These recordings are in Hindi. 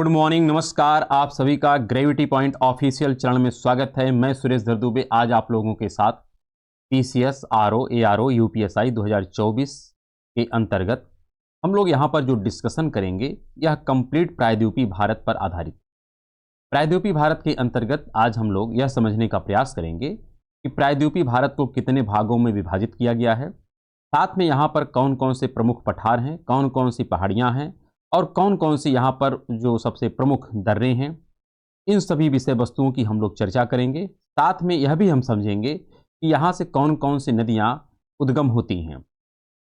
गुड मॉर्निंग, नमस्कार। आप सभी का ग्रेविटी पॉइंट ऑफिशियल चैनल में स्वागत है। मैं सुरेश दरदुबे आज आप लोगों के साथ पीसीएस, आरओ, एआरओ, यूपीएसआई 2024 के अंतर्गत हम लोग यहाँ पर जो डिस्कशन करेंगे यह कंप्लीट प्रायद्वीपीय भारत पर आधारित। प्रायद्वीपीय भारत के अंतर्गत आज हम लोग यह समझने का प्रयास करेंगे कि प्रायद्वीपीय भारत को कितने भागों में विभाजित किया गया है, साथ में यहाँ पर कौन कौन से प्रमुख पठार हैं, कौन कौन सी पहाड़ियाँ हैं और कौन कौन सी यहाँ पर जो सबसे प्रमुख दर्रे हैं। इन सभी विषय वस्तुओं की हम लोग चर्चा करेंगे। साथ में यह भी हम समझेंगे कि यहाँ से कौन कौन सी नदियाँ उद्गम होती हैं।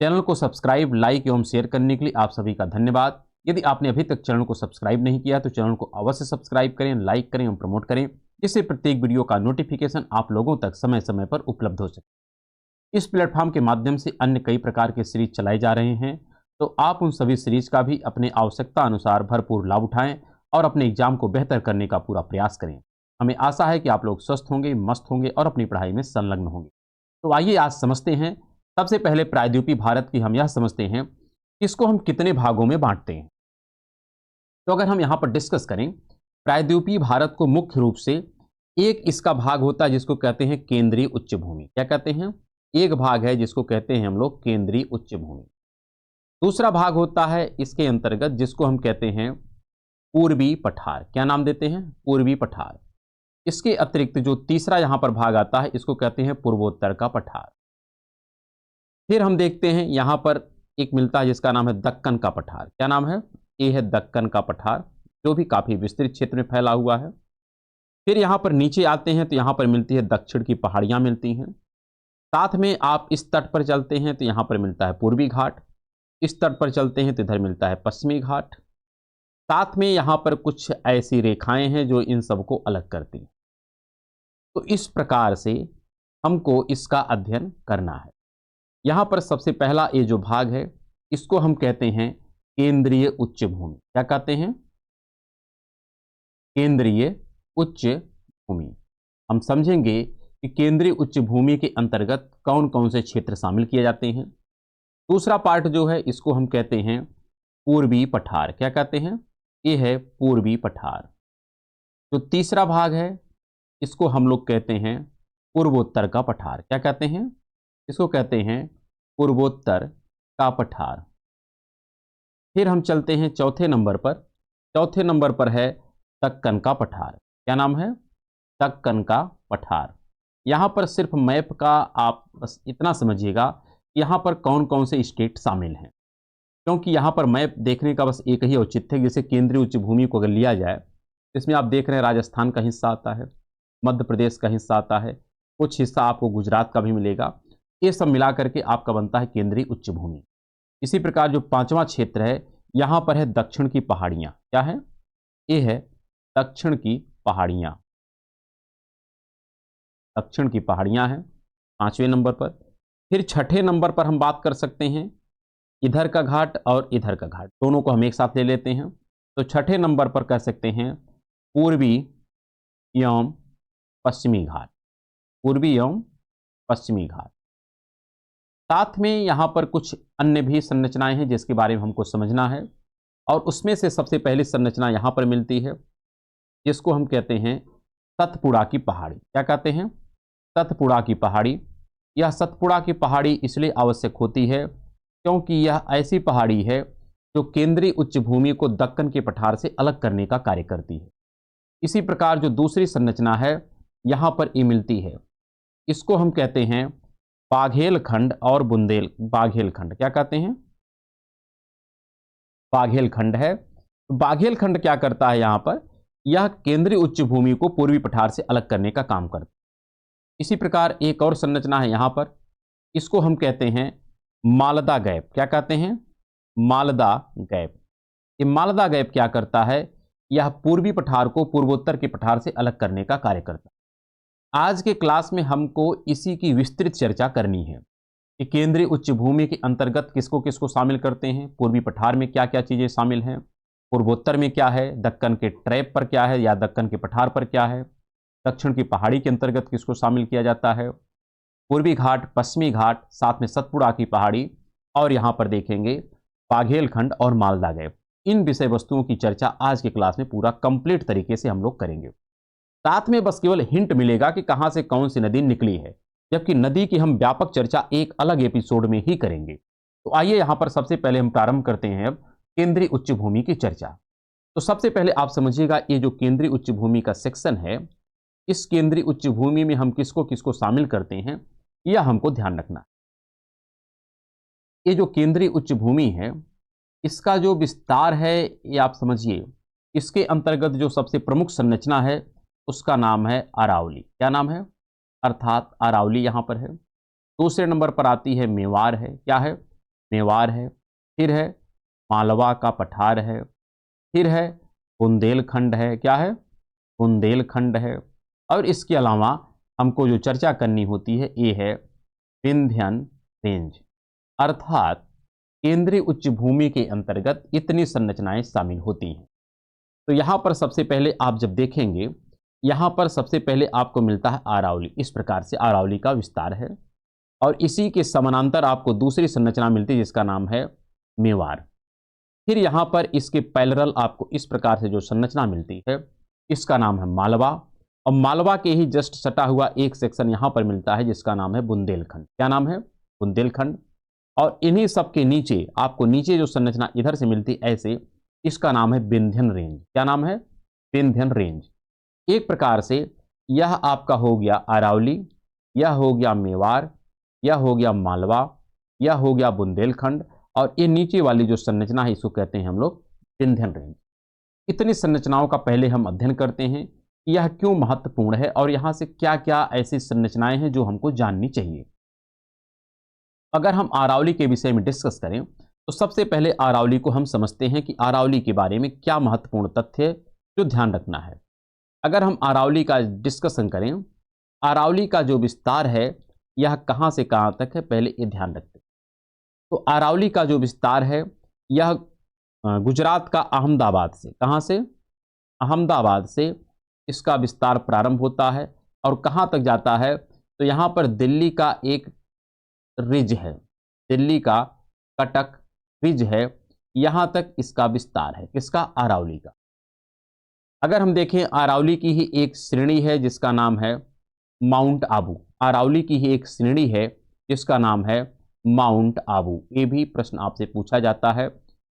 चैनल को सब्सक्राइब, लाइक एवं शेयर करने के लिए आप सभी का धन्यवाद। यदि आपने अभी तक चैनल को सब्सक्राइब नहीं किया तो चैनल को अवश्य सब्सक्राइब करें, लाइक करें एवं प्रमोट करें, जिससे प्रत्येक वीडियो का नोटिफिकेशन आप लोगों तक समय समय पर उपलब्ध हो सके। इस प्लेटफॉर्म के माध्यम से अन्य कई प्रकार के सीरीज चलाए जा रहे हैं, तो आप उन सभी सीरीज का भी अपने आवश्यकता अनुसार भरपूर लाभ उठाएं और अपने एग्जाम को बेहतर करने का पूरा प्रयास करें। हमें आशा है कि आप लोग स्वस्थ होंगे, मस्त होंगे और अपनी पढ़ाई में संलग्न होंगे। तो आइए आज समझते हैं। सबसे पहले प्रायद्वीपीय भारत की हम यह समझते हैं कि इसको हम कितने भागों में बांटते हैं। तो अगर हम यहाँ पर डिस्कस करें, प्रायद्वीपीय भारत को मुख्य रूप से एक इसका भाग होता है जिसको कहते हैं केंद्रीय उच्च भूमि। क्या कहते हैं? एक भाग है जिसको कहते हैं हम लोग केंद्रीय उच्च भूमि। दूसरा भाग होता है इसके अंतर्गत जिसको हम कहते हैं पूर्वी पठार। क्या नाम देते हैं? पूर्वी पठार। इसके अतिरिक्त जो तीसरा यहां पर भाग आता है इसको कहते हैं पूर्वोत्तर का पठार। फिर हम देखते हैं यहां पर एक मिलता है जिसका नाम है दक्कन का पठार। क्या नाम है? ये है दक्कन का पठार, जो भी काफी विस्तृत क्षेत्र में फैला हुआ है। फिर यहां पर नीचे आते हैं तो यहां पर मिलती है दक्षिण की पहाड़ियां मिलती हैं। साथ में आप इस तट पर चलते हैं तो यहां पर मिलता है पूर्वी घाट। इस तट पर चलते हैं तो इधर मिलता है पश्चिमी घाट। साथ में यहाँ पर कुछ ऐसी रेखाएं हैं जो इन सबको अलग करती हैं। तो इस प्रकार से हमको इसका अध्ययन करना है। यहाँ पर सबसे पहला ये जो भाग है इसको हम कहते हैं केंद्रीय उच्च भूमि। क्या कहते हैं? केंद्रीय उच्च भूमि। हम समझेंगे कि केंद्रीय उच्च भूमि के अंतर्गत कौन कौन से क्षेत्र शामिल किए जाते हैं। दूसरा पार्ट जो है इसको हम कहते हैं पूर्वी पठार। क्या कहते हैं? ये है पूर्वी पठार। जो तीसरा भाग है इसको हम लोग कहते हैं पूर्वोत्तर का पठार। क्या कहते हैं? इसको कहते हैं पूर्वोत्तर का पठार। फिर हम चलते हैं चौथे नंबर पर। चौथे नंबर पर है दक्कन का पठार। क्या नाम है? दक्कन का पठार। यहाँ पर सिर्फ मैप का आप बस इतना समझिएगा यहाँ पर कौन कौन से स्टेट शामिल हैं, क्योंकि यहाँ पर मैप देखने का बस एक ही औचित्य है। जैसे केंद्रीय उच्च भूमि को अगर लिया जाए इसमें आप देख रहे हैं राजस्थान का हिस्सा आता है, मध्य प्रदेश का हिस्सा आता है, कुछ हिस्सा आपको गुजरात का भी मिलेगा। ये सब मिला करके आपका बनता है केंद्रीय उच्च भूमि। इसी प्रकार जो पांचवा क्षेत्र है यहाँ पर है दक्षिण की पहाड़ियाँ। क्या है? ये है दक्षिण की पहाड़ियाँ। दक्षिण की पहाड़ियाँ हैं पांचवें नंबर पर। फिर छठे नंबर पर हम बात कर सकते हैं इधर का घाट और इधर का घाट, दोनों को हम एक साथ ले लेते हैं। तो छठे नंबर पर कह सकते हैं पूर्वी एवं पश्चिमी घाट। पूर्वी एवं पश्चिमी घाट। साथ में यहाँ पर कुछ अन्य भी संरचनाएं हैं जिसके बारे में हमको समझना है, और उसमें से सबसे पहली संरचना यहाँ पर मिलती है जिसको हम कहते हैं सतपुड़ा की पहाड़ी। क्या कहते हैं? सतपुड़ा की पहाड़ी। यह सतपुड़ा की पहाड़ी इसलिए आवश्यक होती है क्योंकि यह ऐसी पहाड़ी है जो केंद्रीय उच्च भूमि को दक्कन के पठार से अलग करने का कार्य करती है। इसी प्रकार जो दूसरी संरचना है यहाँ पर ये मिलती है, इसको हम कहते हैं बाघेलखंड और बाघेलखंड। क्या कहते हैं? बाघेलखंड है। बाघेलखंड क्या करता है? यहाँ पर यह केंद्रीय उच्च भूमि को पूर्वी पठार से अलग करने का काम करता है। इसी प्रकार एक और संरचना है यहाँ पर, इसको हम कहते हैं मालदा गैप। क्या कहते हैं? मालदा गैप। ये मालदा गैप क्या करता है? यह पूर्वी पठार को पूर्वोत्तर के पठार से अलग करने का कार्य करता है। आज के क्लास में हमको इसी की विस्तृत चर्चा करनी है कि केंद्रीय उच्च भूमि के अंतर्गत किसको किसको शामिल करते हैं, पूर्वी पठार में क्या क्या चीज़ें शामिल हैं, पूर्वोत्तर में क्या है, दक्कन के ट्रैप पर क्या है या दक्कन के पठार पर क्या है, दक्षिण की पहाड़ी के अंतर्गत किसको शामिल किया जाता है, पूर्वी घाट, पश्चिमी घाट, साथ में सतपुड़ा की पहाड़ी, और यहाँ पर देखेंगे बाघेलखंड और मालदा गैप। इन विषय वस्तुओं की चर्चा आज के क्लास में पूरा कंप्लीट तरीके से हम लोग करेंगे। साथ में बस केवल हिंट मिलेगा कि कहां से कौन सी नदी निकली है, जबकि नदी की हम व्यापक चर्चा एक अलग एपिसोड में ही करेंगे। तो आइए यहां पर सबसे पहले हम प्रारंभ करते हैं अब केंद्रीय उच्च भूमि की चर्चा। तो सबसे पहले आप समझिएगा, ये जो केंद्रीय उच्च भूमि का सेक्शन है, इस केंद्रीय उच्च भूमि में हम किसको किसको शामिल करते हैं, यह हमको ध्यान रखना है। ये जो केंद्रीय उच्च भूमि है, इसका जो विस्तार है, ये आप समझिए, इसके अंतर्गत जो सबसे प्रमुख संरचना है उसका नाम है अरावली। क्या नाम है? अर्थात अरावली यहां पर है। दूसरे नंबर पर आती है मेवाड़ है। क्या है? मेवाड़ है। फिर है मालवा का पठार है। फिर है बुंदेलखंड है। क्या है? बुंदेलखंड है। और इसके अलावा हमको जो चर्चा करनी होती है ये है विंध्यन रेंज। अर्थात केंद्रीय उच्च भूमि के अंतर्गत इतनी संरचनाएं शामिल होती हैं। तो यहां पर सबसे पहले आप जब देखेंगे, यहां पर सबसे पहले आपको मिलता है अरावली। इस प्रकार से अरावली का विस्तार है और इसी के समानांतर आपको दूसरी संरचना मिलती है जिसका नाम है मेवाड़। फिर यहां पर इसके पैरेलल आपको इस प्रकार से जो संरचना मिलती है इसका नाम है मालवा, और मालवा के ही जस्ट सटा हुआ एक सेक्शन यहां पर मिलता है जिसका नाम है बुंदेलखंड। क्या नाम है? बुंदेलखंड। और इन्हीं सब के नीचे आपको नीचे जो संरचना इधर से मिलती ऐसे, इसका नाम है विंध्यन रेंज। क्या नाम है? विंध्यन रेंज। एक प्रकार से यह आपका हो गया अरावली, यह हो गया मेवाड़, यह हो गया मालवा, यह हो गया बुंदेलखंड, और ये नीचे वाली जो संरचना है इसको कहते हैं हम लोग विंध्यन रेंज। इतनी संरचनाओं का पहले हम अध्ययन करते हैं कि यह क्यों महत्वपूर्ण है और यहां से क्या क्या ऐसी संरचनाएं हैं जो हमको जाननी चाहिए। अगर हम अरावली के विषय में डिस्कस करें तो सबसे पहले अरावली को हम समझते हैं कि अरावली के बारे में क्या महत्वपूर्ण तथ्य है जो ध्यान रखना है। अगर हम अरावली का डिस्कशन करें, अरावली का जो विस्तार है यह कहां से कहां तक है, पहले ये ध्यान रखते हैं। तो अरावली का जो विस्तार है यह गुजरात का अहमदाबाद से, कहां से? अहमदाबाद से इसका विस्तार प्रारंभ होता है और कहां तक जाता है, तो यहां पर दिल्ली का एक रिज है, दिल्ली का कटक रिज है, यहां तक इसका विस्तार है। किसका? अरावली का। अगर हम देखें, अरावली की ही एक श्रेणी है जिसका नाम है माउंट आबू। अरावली की ही एक श्रेणी है जिसका नाम है माउंट आबू। ये भी प्रश्न आपसे पूछा जाता है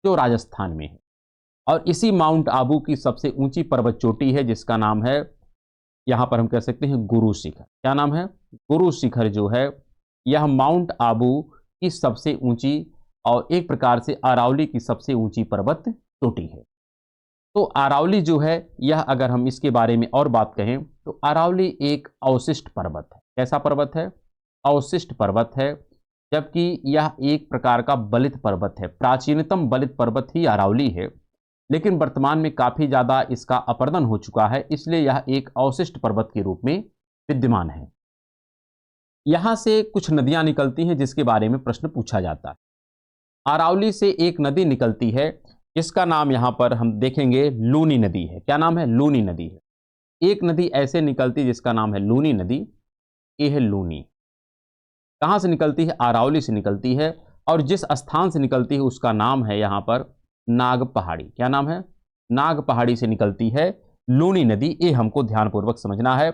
जो राजस्थान में है। और इसी माउंट आबू की सबसे ऊंची पर्वत चोटी है जिसका नाम है, यहां पर हम कह सकते हैं गुरु शिखर। क्या नाम है? गुरु शिखर जो है यह माउंट आबू की सबसे ऊंची और एक प्रकार से अरावली की सबसे ऊंची पर्वत चोटी है। तो अरावली जो है यह, अगर हम इसके बारे में और बात कहें तो अरावली एक अवशिष्ट पर्वत है। कैसा पर्वत है? अवशिष्ट पर्वत है, जबकि यह एक प्रकार का बलित पर्वत है। प्राचीनतम बलित पर्वत ही अरावली है, लेकिन वर्तमान में काफी ज्यादा इसका अपरदन हो चुका है, इसलिए यह एक अवशिष्ट पर्वत के रूप में विद्यमान है। यहां से कुछ नदियां निकलती हैं जिसके बारे में प्रश्न पूछा जाता है। अरावली से एक नदी निकलती है जिसका नाम यहां पर हम देखेंगे लूनी नदी है। क्या नाम है? लूनी नदी है। एक नदी ऐसे निकलती है जिसका नाम है लूनी नदी। ये है लूनी। कहां से निकलती है? अरावली से निकलती है, और जिस स्थान से निकलती है उसका नाम है यहां पर नाग पहाड़ी। क्या नाम है? नाग पहाड़ी से निकलती है लूनी नदी। ये हमको ध्यानपूर्वक समझना है।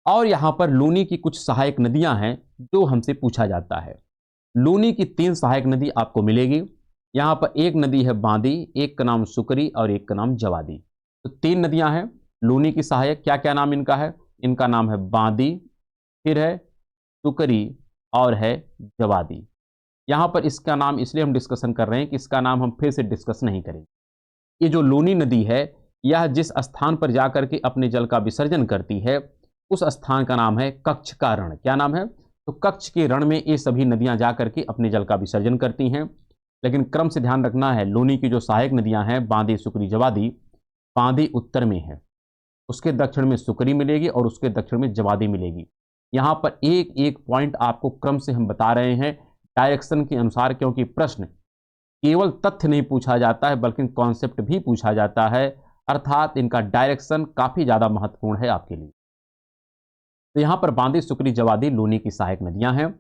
और यहां पर लूनी की कुछ सहायक नदियां हैं जो हमसे पूछा जाता है। लूनी की 3 सहायक नदी आपको मिलेगी। यहां पर एक नदी है बांदी, एक का नाम सुकरी और एक का नाम जवादी। तो 3 नदियां हैं लूनी की सहायक। क्या क्या नाम इनका है? इनका नाम है बांदी, फिर है सुकरी और है जवादी। यहां पर इसका नाम इसलिए हम डिस्कशन कर रहे हैं कि इसका नाम हम फिर से डिस्कस नहीं करेंगे। ये जो लूनी नदी है यह जिस स्थान पर जाकर के अपने जल का विसर्जन करती है उस स्थान का नाम है कच्छ का रण। क्या नाम है? तो कच्छ के रण में ये सभी नदियां जाकर के अपने जल का विसर्जन करती हैं। लेकिन क्रम से ध्यान रखना है, लूनी की जो सहायक नदियां हैं बांदी, सुकरी, जवादी, बांदी उत्तर में है, उसके दक्षिण में सुकरी मिलेगी और उसके दक्षिण में जवादी मिलेगी। यहां पर एक एक पॉइंट आपको क्रम से हम बता रहे हैं डायरेक्शन के अनुसार, क्योंकि प्रश्न केवल तथ्य नहीं पूछा जाता है बल्कि कॉन्सेप्ट भी पूछा जाता है, अर्थात इनका डायरेक्शन काफी ज्यादा महत्वपूर्ण है आपके लिए। तो यहां पर बांदी, सुकरी, जवादी लूनी की सहायक नदियां हैं,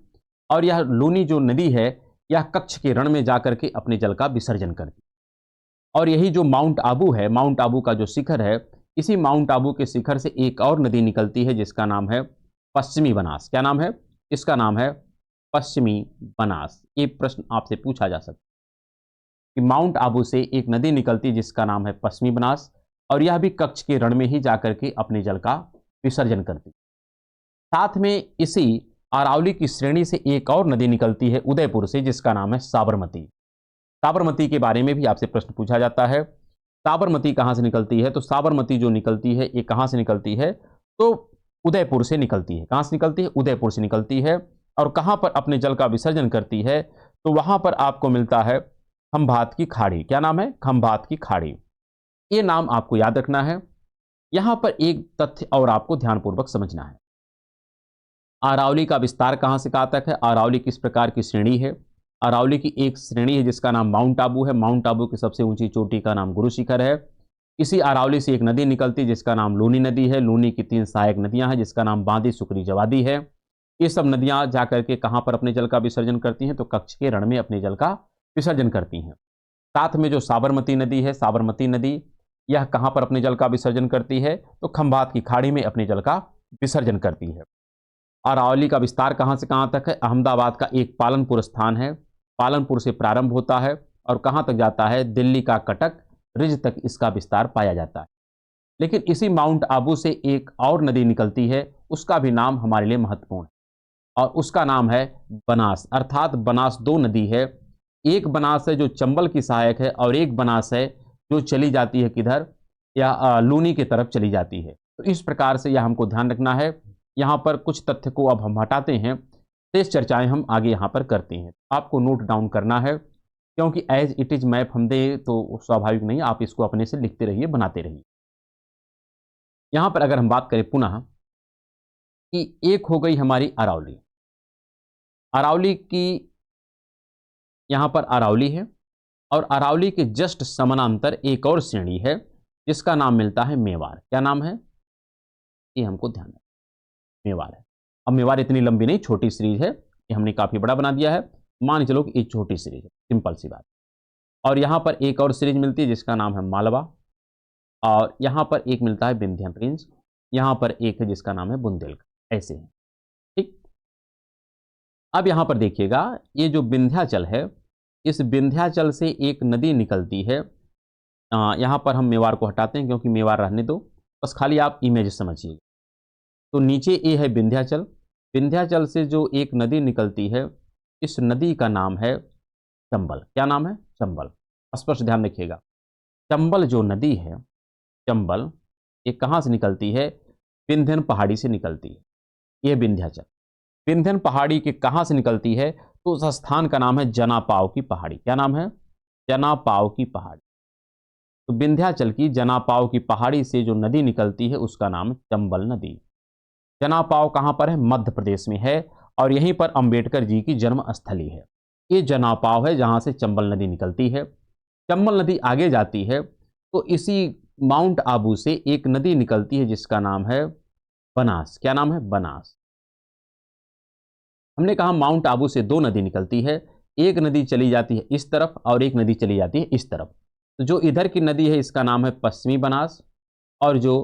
और यह लूनी जो नदी है यह कच्छ के रण में जाकर के अपने जल का विसर्जन करती है। और यही जो माउंट आबू है, माउंट आबू का जो शिखर है, इसी माउंट आबू के शिखर से एक और नदी निकलती है जिसका नाम है पश्चिमी बनास। क्या नाम है? इसका नाम है पश्चिमी बनास। ये प्रश्न आपसे पूछा जा सकता है कि माउंट आबू से एक नदी निकलती है जिसका नाम है पश्चिमी बनास, और यह भी कच्छ के रण में ही जाकर के अपने जल का विसर्जन करती है। साथ में इसी अरावली की श्रेणी से एक और नदी निकलती है उदयपुर से जिसका नाम है साबरमती। साबरमती के बारे में भी आपसे प्रश्न पूछा जाता है। साबरमती कहाँ से निकलती है? तो साबरमती जो निकलती है ये कहाँ से निकलती है? तो उदयपुर से निकलती है। कहाँ से निकलती है? उदयपुर से निकलती है। और कहाँ पर अपने जल का विसर्जन करती है? तो वहाँ पर आपको मिलता है खंभात की खाड़ी। क्या नाम है? खंभात की खाड़ी। ये नाम आपको याद रखना है। यहाँ पर एक तथ्य और आपको ध्यानपूर्वक समझना है। अरावली का विस्तार कहाँ से कहाँ तक है? अरावली किस प्रकार की श्रेणी है? अरावली की एक श्रेणी है जिसका नाम माउंट आबू है। माउंट आबू की सबसे ऊंची चोटी का नाम गुरु शिखर है। इसी अरावली से एक नदी निकलती है जिसका नाम लूनी नदी है। लूनी की 3 सहायक नदियां हैं जिसका नाम बांदी, सुकरी, जवादी है। ये सब नदियां जाकर के कहाँ पर अपने जल का विसर्जन करती हैं? तो कच्छ के रण में अपने जल का विसर्जन करती हैं। साथ में जो साबरमती नदी है, साबरमती नदी यह कहाँ पर अपने जल का विसर्जन करती है? तो खंभात की खाड़ी में अपने जल का विसर्जन करती है। अरावली का विस्तार कहाँ से कहाँ तक है? अहमदाबाद का एक पालनपुर स्थान है। पालनपुर से प्रारंभ होता है और कहाँ तक जाता है? दिल्ली का कटक रिज तक इसका विस्तार पाया जाता है। लेकिन इसी माउंट आबू से एक और नदी निकलती है, उसका भी नाम हमारे लिए महत्वपूर्ण है और उसका नाम है बनास। अर्थात बनास 2 नदी है। एक बनास है जो चंबल की सहायक है और एक बनास है जो चली जाती है किधर? या लूनी की तरफ चली जाती है। तो इस प्रकार से यह हमको ध्यान रखना है। यहाँ पर कुछ तथ्य को अब हम हटाते हैं, शेष चर्चाएं हम आगे यहाँ पर करते हैं। आपको नोट डाउन करना है क्योंकि एज इट इज मैप हम दें तो स्वाभाविक नहीं, आप इसको अपने से लिखते रहिए, बनाते रहिए। यहाँ पर अगर हम बात करें पुनः कि एक हो गई हमारी अरावली। अरावली की यहाँ पर अरावली है और अरावली के जस्ट समानांतर एक और श्रेणी है जिसका नाम मिलता है मेवाड़। क्या नाम है? ये हमको ध्यान है, मेवाड़ है। अब मेवाड़ इतनी लंबी नहीं, छोटी सीरीज है, ये हमने काफी बड़ा बना दिया है। मान चलो कि एक छोटी सीरीज है, सिंपल सी बात। और यहाँ पर एक और सीरीज मिलती है जिसका नाम है मालवा, और यहाँ पर एक मिलता है विंध्यन रेंज, यहाँ पर एक है जिसका नाम है बुंदेलखंड। ऐसे है, ठीक। अब यहाँ पर देखिएगा, ये जो विंध्याचल है, इस विंध्याचल से एक नदी निकलती है। यहाँ पर हम मेवाड़ को हटाते हैं क्योंकि मेवाड़ रहने दो, बस खाली आप इमेज समझिए। तो नीचे ये है विंध्याचल। विंध्याचल से जो एक नदी निकलती है, इस नदी का नाम है चंबल। क्या नाम है? चंबल। स्पष्ट ध्यान रखिएगा। चंबल जो नदी है, चंबल, ये कहाँ से निकलती है? विंध्यन पहाड़ी से निकलती है। ये विंध्याचल विंध्यन पहाड़ी के कहाँ से निकलती है? तो उस स्थान का नाम है जनापाव की पहाड़ी। क्या नाम है? जनापाव की पहाड़ी। तो विंध्याचल की जनापाव की पहाड़ी से जो नदी निकलती है उसका नाम चंबल नदी। जनापाव कहाँ पर है? मध्य प्रदेश में है और यहीं पर अंबेडकर जी की जन्मस्थली है। ये जनापाव है जहाँ से चंबल नदी निकलती है। चंबल नदी आगे जाती है तो इसी माउंट आबू से एक नदी निकलती है जिसका नाम है बनास। क्या नाम है? बनास। हमने कहा माउंट आबू से 2 नदी निकलती है, एक नदी चली जाती है इस तरफ और एक नदी चली जाती है इस तरफ। तो जो इधर की नदी है इसका नाम है पश्चिमी बनास और जो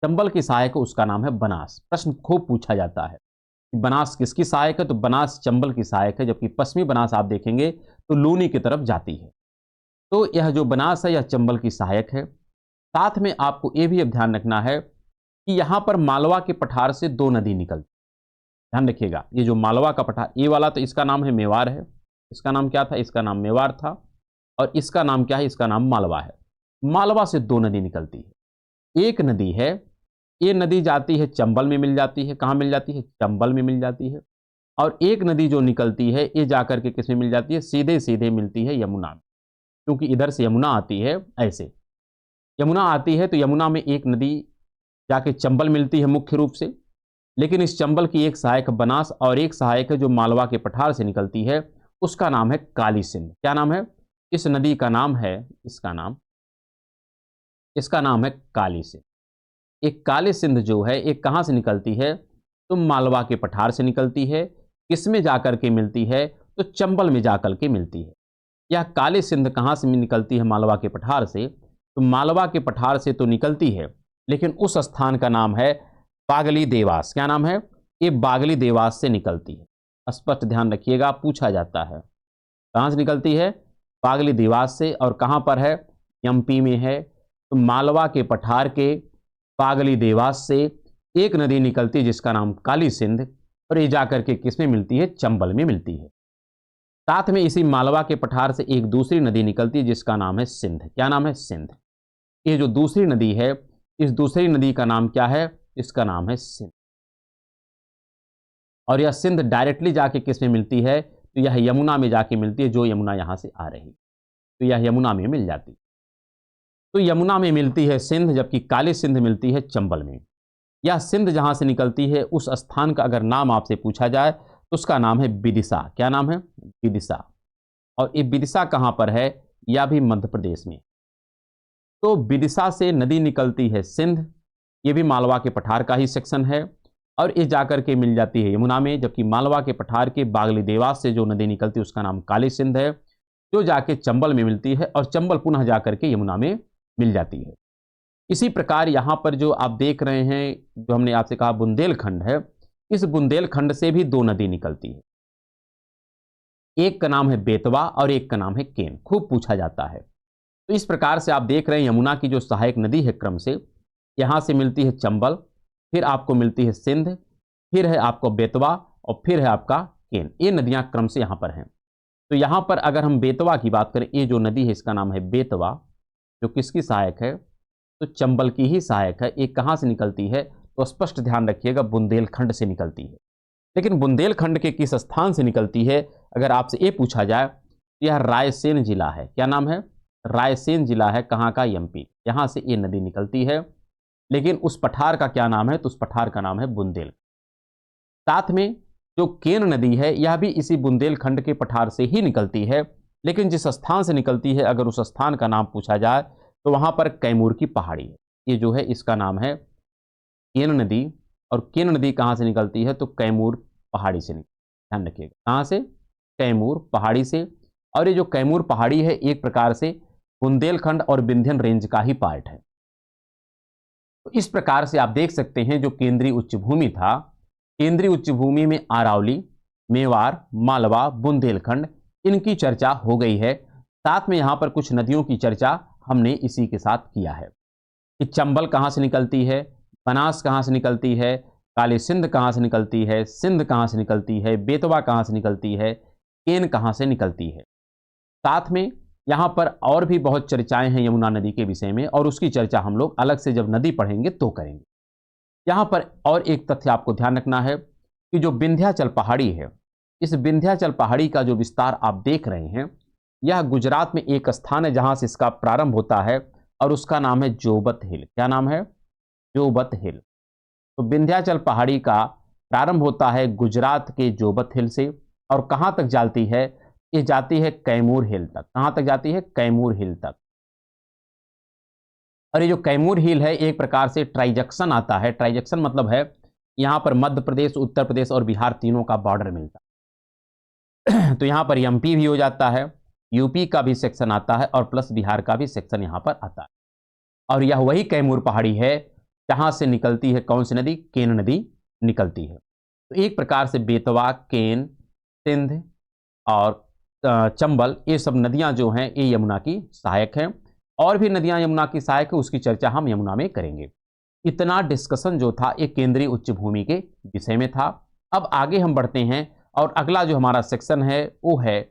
चंबल की सहायक है उसका नाम है बनास। प्रश्न खूब पूछा जाता है कि बनास किसकी सहायक है? तो बनास चंबल की सहायक है, जबकि पश्चिमी बनास आप देखेंगे तो लूनी की तरफ जाती है। तो यह जो बनास है यह चंबल की सहायक है। साथ में आपको यह भी अब ध्यान रखना है कि यहां पर मालवा के पठार से 2 नदी निकलती। ध्यान रखिएगा, ये जो मालवा का पठार, ये वाला तो इसका नाम है मेवाड़ है। इसका नाम क्या था? इसका नाम मेवाड़ था। और इसका नाम क्या है? इसका नाम मालवा है। मालवा से 2 नदी निकलती है। एक नदी है, ये नदी जाती है चंबल में मिल जाती है। कहाँ मिल जाती है? चंबल में मिल जाती है। और एक नदी जो निकलती है ये जाकर के किस में मिल जाती है? सीधे सीधे मिलती है यमुना में, क्योंकि इधर से यमुना आती है। ऐसे यमुना आती है तो यमुना में एक नदी जाके चंबल मिलती है मुख्य रूप से, लेकिन इस चंबल की एक सहायक बनास और एक सहायक है जो मालवा के पठार से निकलती है, उसका नाम है काली सिंध। क्या नाम है? इस नदी का नाम है, इसका नाम है काली सिंध। एक काली सिंध जो है एक कहाँ से निकलती है? तो मालवा के पठार से निकलती है। किस में जाकर के मिलती है? तो चंबल में जाकर के मिलती है। यह काली सिंध कहाँ से निकलती है? मालवा के पठार से। तो मालवा के पठार से तो निकलती है, लेकिन उस स्थान का नाम है बागली देवास। क्या नाम है? ये बागली देवास से निकलती है। स्पष्ट ध्यान रखिएगा, पूछा जाता है कहाँ से निकलती है? बागली देवास से। और कहाँ पर है? एमपी में है। तो मालवा के पठार के बागली देवास से एक नदी निकलती है जिसका नाम काली सिंध, और ये जाकर के किसमें मिलती है? चंबल में मिलती है। साथ में इसी मालवा के पठार से एक दूसरी नदी निकलती है जिसका नाम है सिंध। क्या नाम है? सिंध। ये जो दूसरी नदी है, इस दूसरी नदी का नाम क्या है? इसका नाम है सिंध। और यह सिंध डायरेक्टली जाके किस में मिलती है? तो यह यमुना में जाके मिलती है, जो यमुना यहां से आ रही, तो यह यमुना में मिल जाती। तो यमुना में मिलती है सिंध, जबकि काली सिंध मिलती है चंबल में। यह सिंध जहां से निकलती है, उस स्थान का अगर नाम आपसे पूछा जाए तो उसका नाम है विदिशा। क्या नाम है? विदिशा। और ये विदिशा कहां पर है? यह भी मध्य प्रदेश में। तो विदिशा से नदी निकलती है सिंध, ये भी मालवा के पठार का ही सेक्शन है, और ये जाकर के मिल जाती है यमुना में। जबकि मालवा के पठार के बागली देवास से जो नदी निकलती है उसका नाम काली सिंध है, जो जाके चंबल में मिलती है, और चंबल पुनः जाकर के यमुना में मिल जाती है। इसी प्रकार यहाँ पर जो आप देख रहे हैं, जो हमने आपसे कहा बुंदेलखंड है, इस बुंदेलखंड से भी दो नदी निकलती है। एक का नाम है बेतवा और एक का नाम है केन। खूब पूछा जाता है। तो इस प्रकार से आप देख रहे हैं यमुना की जो सहायक नदी है, क्रम से यहाँ से मिलती है चंबल, फिर आपको मिलती है सिंध, फिर है आपको बेतवा, और फिर है आपका केन। ये नदियां क्रम से यहाँ पर हैं। तो यहाँ पर अगर हम बेतवा की बात करें, ये जो नदी है इसका नाम है बेतवा, जो किसकी सहायक है? तो चंबल की ही सहायक है। ये कहाँ से निकलती है? तो स्पष्ट ध्यान रखिएगा, बुंदेलखंड से निकलती है। लेकिन बुंदेलखंड के किस स्थान से निकलती है अगर आपसे ये पूछा जाए, तो यह रायसेन जिला है। क्या नाम है? रायसेन जिला है। कहाँ का? एमपी। यहाँ से ये नदी निकलती है। लेकिन उस पठार का क्या नाम है? तो उस पठार का नाम है बुंदेल। साथ में जो केन नदी है, यह भी इसी बुंदेलखंड के पठार से ही निकलती है। लेकिन जिस स्थान से निकलती है, अगर उस स्थान का नाम पूछा जाए तो वहां पर कैमूर की पहाड़ी है। ये जो है इसका नाम है केन नदी। और केन नदी कहाँ से निकलती है? तो कैमूर पहाड़ी से निकलती है। ध्यान रखिएगा, कहाँ से? कैमूर पहाड़ी से। और ये जो कैमूर पहाड़ी है, एक प्रकार से बुंदेलखंड और विंध्यन रेंज का ही पार्ट है। तो इस प्रकार से आप देख सकते हैं, जो केंद्रीय उच्च भूमि था, केंद्रीय उच्च भूमि में अरावली, मेवाड़, मालवा, बुंदेलखंड, इनकी चर्चा हो गई है। साथ में यहाँ पर कुछ नदियों की चर्चा हमने इसी के साथ किया है कि चंबल कहाँ से निकलती है, बनास कहाँ से निकलती है, काली सिंध कहाँ से निकलती है, सिंध कहाँ से निकलती है, बेतवा कहाँ से निकलती है, केन कहाँ से निकलती है। साथ में यहाँ पर और भी बहुत चर्चाएं हैं यमुना नदी के विषय में, और उसकी चर्चा हम लोग अलग से जब नदी पढ़ेंगे तो करेंगे। यहाँ पर और एक तथ्य आपको ध्यान रखना है कि जो विंध्याचल पहाड़ी है, इस विंध्याचल पहाड़ी का जो विस्तार आप देख रहे हैं, यह गुजरात में एक स्थान है जहां से इसका प्रारंभ होता है, और उसका नाम है जोबत हिल। क्या नाम है? जोबत हिल। तो विंध्याचल पहाड़ी का प्रारंभ होता है गुजरात के जोबत हिल से, और कहां तक जाती है? ये जाती है कैमूर हिल तक। कहां तक जाती है? कैमूर हिल तक। और ये जो कैमूर हिल है, एक प्रकार से ट्राइजेक्शन आता है। ट्राइजेक्शन मतलब है यहां पर मध्य प्रदेश, उत्तर प्रदेश और बिहार तीनों का बॉर्डर मिलता है। तो यहां पर एमपी भी हो जाता है, यूपी का भी सेक्शन आता है, और प्लस बिहार का भी सेक्शन यहां पर आता है। और यह वही कैमूर पहाड़ी है जहां से निकलती है कौन सी नदी? केन नदी निकलती है। तो एक प्रकार से बेतवा, केन, सिंध और चंबल, ये सब नदियां जो हैं ये यमुना की सहायक हैं। और भी नदियां यमुना की सहायक है, उसकी चर्चा हम यमुना में करेंगे। इतना डिस्कशन जो था एक केंद्रीय उच्च भूमि के विषय में था। अब आगे हम बढ़ते हैं, और अगला जो हमारा सेक्शन है वो है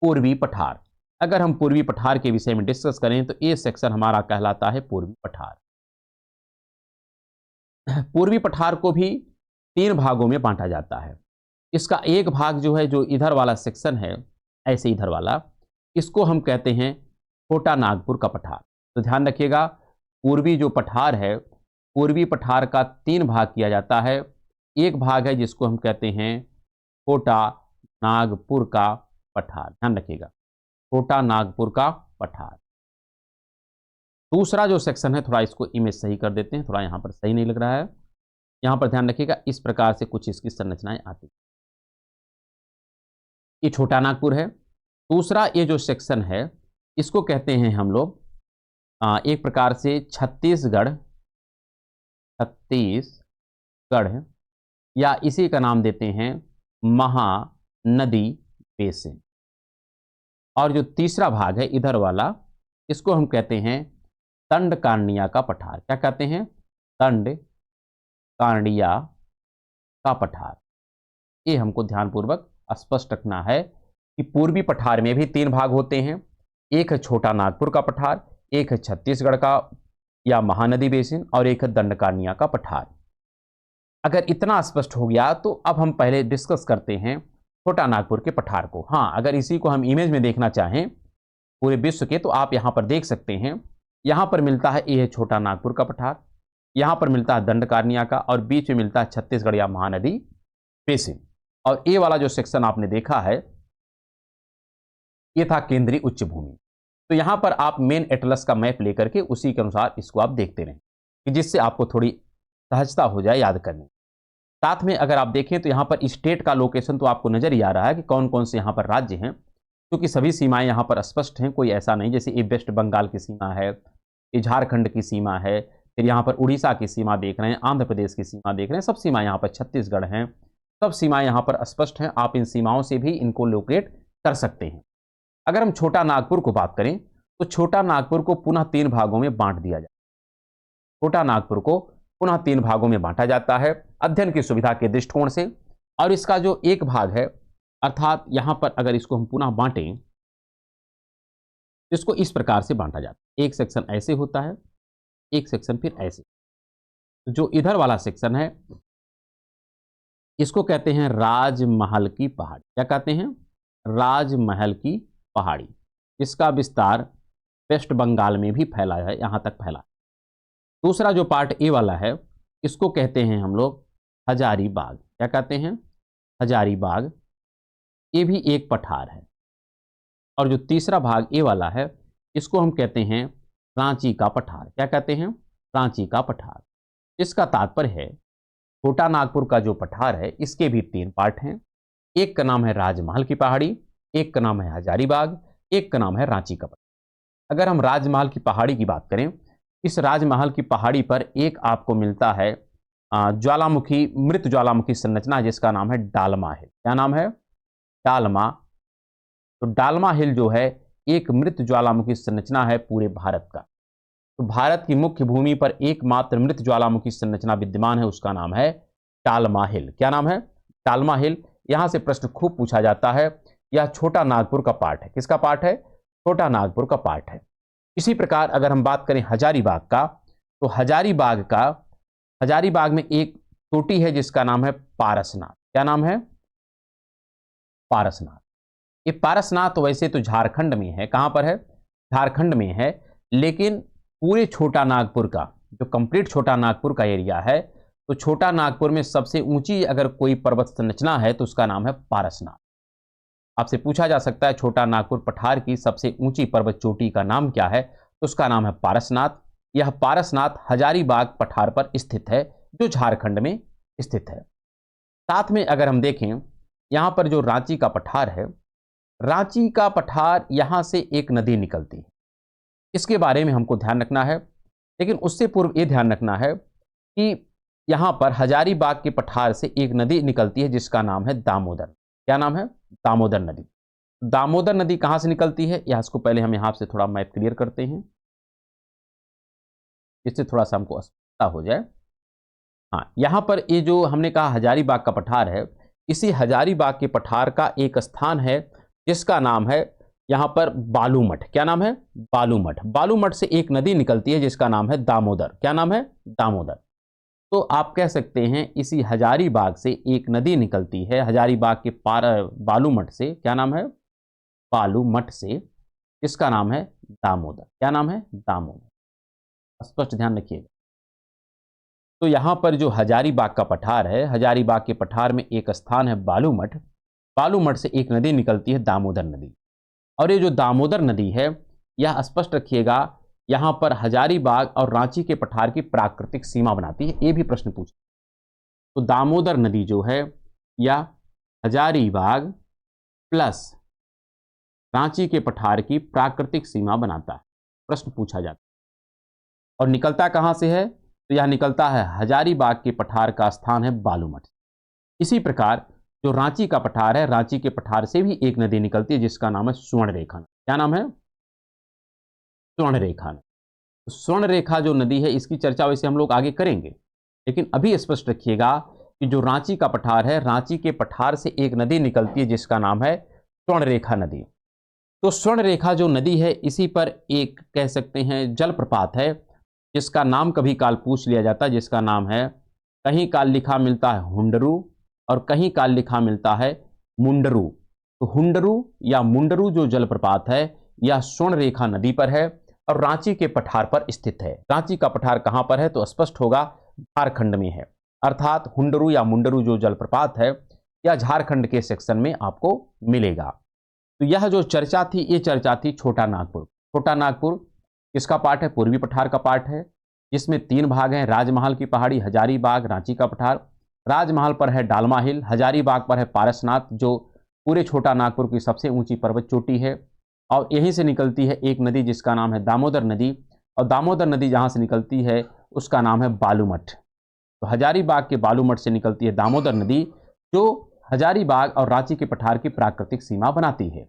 पूर्वी पठार। अगर हम पूर्वी पठार के विषय में डिस्कस करें तो ये सेक्शन हमारा कहलाता है पूर्वी पठार। पूर्वी पठार को भी तीन भागों में बांटा जाता है। इसका एक भाग जो है, जो इधर वाला सेक्शन है, ऐसे इधर वाला, इसको हम कहते हैं छोटा नागपुर का पठार। तो ध्यान रखिएगा, पूर्वी जो पठार है, पूर्वी पठार का तीन भाग किया जाता है। एक भाग है जिसको हम कहते हैं छोटा नागपुर का पठार। ध्यान रखिएगा, छोटा नागपुर का पठार। दूसरा जो सेक्शन है, थोड़ा इसको इमेज सही कर देते हैं, थोड़ा यहाँ पर सही नहीं लग रहा है। यहाँ पर ध्यान रखिएगा, इस प्रकार से कुछ इसकी संरचनाएं आती। ये छोटा नागपुर है। दूसरा ये जो सेक्शन है इसको कहते हैं हम लोग एक प्रकार से छत्तीसगढ़ या इसी का नाम देते हैं महानदी बेसिन। और जो तीसरा भाग है इधर वाला, इसको हम कहते हैं दंडकारण्या का पठार। क्या कहते हैं? दंडकारण्या का पठार। ये हमको ध्यानपूर्वक स्पष्ट रखना है कि पूर्वी पठार में भी 3 भाग होते हैं। एक है छोटा नागपुर का पठार, एक है छत्तीसगढ़ का या महानदी बेसिन, और एक है दंडकारण्या का पठार। अगर इतना स्पष्ट हो गया तो अब हम पहले डिस्कस करते हैं छोटा नागपुर के पठार को। हाँ, अगर इसी को हम इमेज में देखना चाहें पूरे विश्व के, तो आप यहाँ पर देख सकते हैं। यहाँ पर मिलता है ये है छोटा नागपुर का पठार, यहाँ पर मिलता है दंडकारण्या का, और बीच में मिलता है छत्तीसगढ़ या महानदी बेसिन। और ये वाला जो सेक्शन आपने देखा है ये था केंद्रीय उच्च भूमि। तो यहाँ पर आप मेन एटलस का मैप लेकर के उसी के अनुसार इसको आप देखते रहें कि जिससे आपको थोड़ी सहजता हो जाए याद करने। साथ में अगर आप देखें तो यहाँ पर स्टेट का लोकेशन तो आपको नजर ही आ रहा है कि कौन कौन से यहाँ पर राज्य हैं, क्योंकि सभी सीमाएं यहाँ पर स्पष्ट हैं, कोई ऐसा नहीं जैसे ये वेस्ट बंगाल की सीमा है, ये झारखंड की सीमा है, फिर यहाँ पर उड़ीसा की सीमा देख रहे हैं, आंध्र प्रदेश की सीमा देख रहे हैं, सब सीमाएं यहाँ पर छत्तीसगढ़ हैं, सब सीमाएं यहाँ पर स्पष्ट हैं। आप इन सीमाओं से भी इनको लोकेट कर सकते हैं। अगर हम छोटा नागपुर को बात करें तो छोटा नागपुर को पुनः 3 भागों में बांट दिया जाए। छोटा नागपुर को पुनः 3 भागों में बांटा जाता है अध्ययन की सुविधा के दृष्टिकोण से। और इसका जो एक भाग है, अर्थात यहां पर अगर इसको हम पुनः बांटें, इसको इस प्रकार से बांटा जाता है। एक सेक्शन ऐसे होता है, एक सेक्शन फिर ऐसे। जो इधर वाला सेक्शन है इसको कहते हैं राजमहल की पहाड़ी। क्या कहते हैं? राजमहल की पहाड़ी, जिसका विस्तार वेस्ट बंगाल में भी फैला है, यहां तक फैला। दूसरा जो पार्ट ए वाला है इसको कहते हैं हम लोग हजारीबाग। क्या कहते हैं? हजारीबाग। ये भी एक पठार है। और जो तीसरा भाग ए वाला है इसको हम कहते हैं रांची का पठार। क्या कहते हैं? रांची का पठार। इसका तात्पर्य है छोटा नागपुर का जो पठार है इसके भी 3 पार्ट हैं। एक का नाम है राजमहल की पहाड़ी, एक का नाम है हजारीबाग, एक का नाम है रांची का पठार। अगर हम राजमहल की पहाड़ी की बात करें, इस राजमहल की पहाड़ी पर एक आपको मिलता है ज्वालामुखी, मृत ज्वालामुखी संरचना, जिसका नाम है डालमा हिल। क्या नाम है? डालमा। तो डालमा हिल जो है एक मृत ज्वालामुखी संरचना है पूरे भारत का। तो भारत की मुख्य भूमि पर एकमात्र मृत ज्वालामुखी संरचना विद्यमान है, उसका नाम है डालमा हिल। क्या नाम है? डालमा हिल। यहां से प्रश्न खूब पूछा जाता है। यह छोटा नागपुर का पार्ट है। किसका पार्ट है? छोटा नागपुर का पार्ट है। इसी प्रकार अगर हम बात करें हजारीबाग का, तो हजारीबाग में एक चोटी है जिसका नाम है पारसनाथ। क्या नाम है? पारसनाथ। ये पारसनाथ वैसे तो झारखंड में है। कहां पर है? झारखंड में है। लेकिन पूरे छोटा नागपुर का जो कंप्लीट छोटा नागपुर का एरिया है, तो छोटा नागपुर में सबसे ऊंची अगर कोई पर्वत संरचना है तो उसका नाम है पारसनाथ। आपसे पूछा जा सकता है छोटा नागपुर पठार की सबसे ऊंची पर्वत चोटी का नाम क्या है, तो उसका नाम है पारसनाथ। यह पारसनाथ हजारीबाग पठार पर स्थित है, जो झारखंड में स्थित है। साथ में अगर हम देखें यहां पर जो रांची का पठार है, रांची का पठार यहां से एक नदी निकलती है, इसके बारे में हमको ध्यान रखना है। लेकिन उससे पूर्व यह ध्यान रखना है कि यहां पर हजारीबाग के पठार से एक नदी निकलती है जिसका नाम है दामोदर। क्या नाम है? दामोदर नदी। दामोदर नदी कहां से निकलती है, यह इसको पहले हम यहां से थोड़ा मैप क्लियर करते हैं, जिससे थोड़ा सा हमको स्पष्टता हो जाए। हाँ, यहां पर ये जो हमने कहा हजारीबाग का पठार है, इसी हजारीबाग के पठार का एक स्थान है जिसका नाम है यहां पर बालूमठ। क्या नाम है? बालूमठ। बालूमठ से एक नदी निकलती है जिसका नाम है दामोदर। क्या नाम है? दामोदर। तो आप कह सकते हैं इसी हजारीबाग से एक नदी निकलती है हजारीबाग के पार बालूमठ से। क्या नाम है? बालूमठ से। इसका नाम है दामोदर। क्या नाम है? दामोदर। स्पष्ट ध्यान रखिएगा। तो यहां पर जो हजारीबाग का पठार है, हजारीबाग के पठार में एक स्थान है बालूमठ। बालूमठ से एक नदी निकलती है दामोदर नदी। और ये जो दामोदर नदी है, यह स्पष्ट रखिएगा यहां पर हजारीबाग और रांची के पठार की प्राकृतिक सीमा बनाती है। ये भी प्रश्न पूछा। तो दामोदर नदी जो है यह हजारीबाग प्लस रांची के पठार की प्राकृतिक सीमा बनाता है, प्रश्न पूछा जाता है। और निकलता कहां से है? तो यह निकलता है हजारीबाग के पठार का स्थान है बालूमठ। इसी प्रकार जो रांची का पठार है, रांची के पठार से भी एक नदी निकलती है जिसका नाम है स्वर्ण रेखा। क्या नाम है? स्वर्ण रेखा। स्वर्ण रेखा जो नदी है इसकी चर्चा वैसे हम लोग आगे करेंगे, लेकिन अभी स्पष्ट रखिएगा कि जो रांची का पठार है, रांची के पठार से एक नदी निकलती है जिसका नाम है स्वर्ण रेखा नदी। तो स्वर्ण रेखा जो नदी है इसी पर एक कह सकते हैं जलप्रपात है जिसका नाम कभी काल पूछ लिया जाता है, जिसका नाम है, कहीं काल लिखा मिलता है हुंडरू और कहीं काल लिखा मिलता है मुंडरू। तो हुंडरू या मुंडरू जो जलप्रपात है यह स्वर्ण रेखा नदी पर है और रांची के पठार पर स्थित है। रांची का पठार कहां पर है? तो स्पष्ट होगा, झारखंड में है। अर्थात हुंडरू या मुंडरू जो जलप्रपात है यह झारखंड के सेक्शन में आपको मिलेगा। तो यह जो चर्चा थी, ये चर्चा थी छोटा नागपुर। छोटा नागपुर किसका पार्ट है? पूर्वी पठार का पार्ट है, जिसमें 3 भाग हैं, राजमहल की पहाड़ी, हजारीबाग, रांची का पठार। राजमहल पर है डालमा हिल, हजारीबाग पर है पारसनाथ जो पूरे छोटा नागपुर की सबसे ऊंची पर्वत चोटी है। और यहीं से निकलती है एक नदी जिसका नाम है दामोदर नदी, और दामोदर नदी जहां से निकलती है उसका नाम है बालूमठ। तो हजारीबाग के बालूमठ से निकलती है दामोदर नदी जो हजारीबाग और रांची के पठार की प्राकृतिक सीमा बनाती है।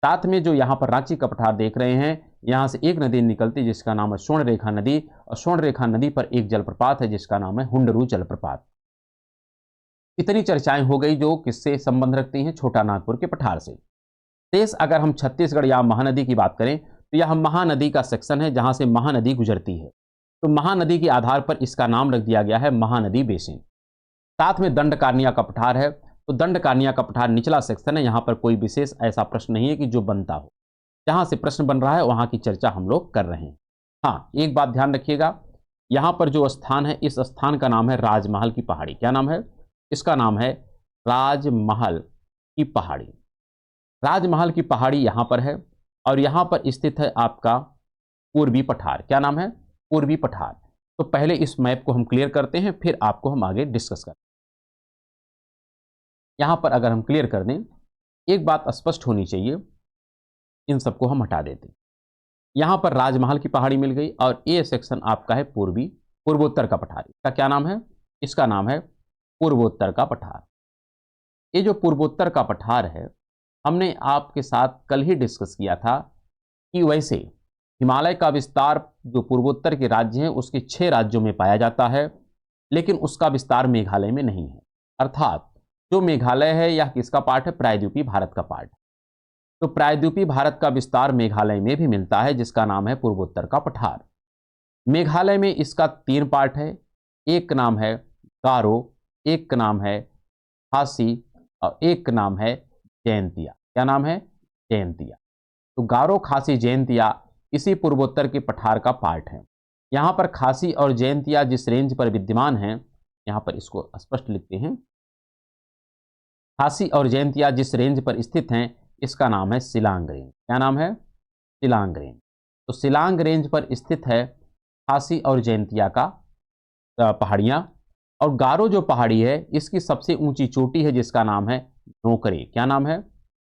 साथ में जो यहाँ पर रांची का पठार देख रहे हैं, यहाँ से एक नदी निकलती है जिसका नाम है स्वर्ण रेखा नदी, और स्वर्ण रेखा नदी पर एक जलप्रपात है जिसका नाम है हुंडरू जलप्रपात। इतनी चर्चाएं हो गई जो किससे संबंध रखती हैं? छोटा नागपुर के पठार से। शेष अगर हम छत्तीसगढ़ या महानदी की बात करें तो यह महानदी का सेक्शन है जहां से महानदी गुजरती है। तो महानदी के आधार पर इसका नाम रख दिया गया है महानदी बेसिन। साथ में दंडकारनिया का पठार है, तो दंडकारनिया का पठार निचला सेक्शन है। यहां पर कोई विशेष ऐसा प्रश्न नहीं है कि जो बनता हो, जहां से प्रश्न बन रहा है वहां की चर्चा हम लोग कर रहे हैं। हाँ, एक बात ध्यान रखिएगा, यहां पर जो स्थान है इस स्थान का नाम है राजमहल की पहाड़ी। क्या नाम है? इसका नाम है राजमहल की पहाड़ी। राजमहल की पहाड़ी यहां पर है और यहां पर स्थित है आपका पूर्वी पठार। क्या नाम है? पूर्वी पठार। तो पहले इस मैप को हम क्लियर करते हैं, फिर आपको हम आगे डिस्कस करें। यहां पर अगर हम क्लियर कर दें, एक बात स्पष्ट होनी चाहिए, इन सबको हम हटा देते हैं। यहां पर राजमहल की पहाड़ी मिल गई और ये सेक्शन आपका है पूर्वोत्तर का पठार। इसका क्या नाम है? इसका नाम है पूर्वोत्तर का पठार। ये जो पूर्वोत्तर का पठार है हमने आपके साथ कल ही डिस्कस किया था कि वैसे हिमालय का विस्तार जो पूर्वोत्तर के राज्य हैं उसके 6 राज्यों में पाया जाता है, लेकिन उसका विस्तार मेघालय में नहीं है। अर्थात जो मेघालय है यह किसका पार्ट है? प्रायद्वीपीय भारत का पार्ट। तो प्रायद्वीपीय भारत का विस्तार मेघालय में भी मिलता है जिसका नाम है पूर्वोत्तर का पठार। मेघालय में इसका 3 पार्ट है, एक का नाम है गारो, एक का नाम है खासी और एक का नाम है जयंतिया। क्या नाम है? जयंतिया। तो गारो, खासी, जयंतिया इसी पूर्वोत्तर के पठार का पार्ट है। यहां पर खासी और जयंतिया जिस रेंज पर विद्यमान हैं, यहां पर इसको स्पष्ट लिखते हैं, खासी और जयंतिया जिस रेंज पर स्थित हैं इसका नाम है शिलांग रेंज। क्या नाम है? शिलांग रेंज। तो शिलांग रेंज पर स्थित है खासी और जयंतिया का पहाड़ियां। और गारो जो पहाड़ी है इसकी सबसे ऊंची चोटी है जिसका नाम है नोकरे। क्या नाम है?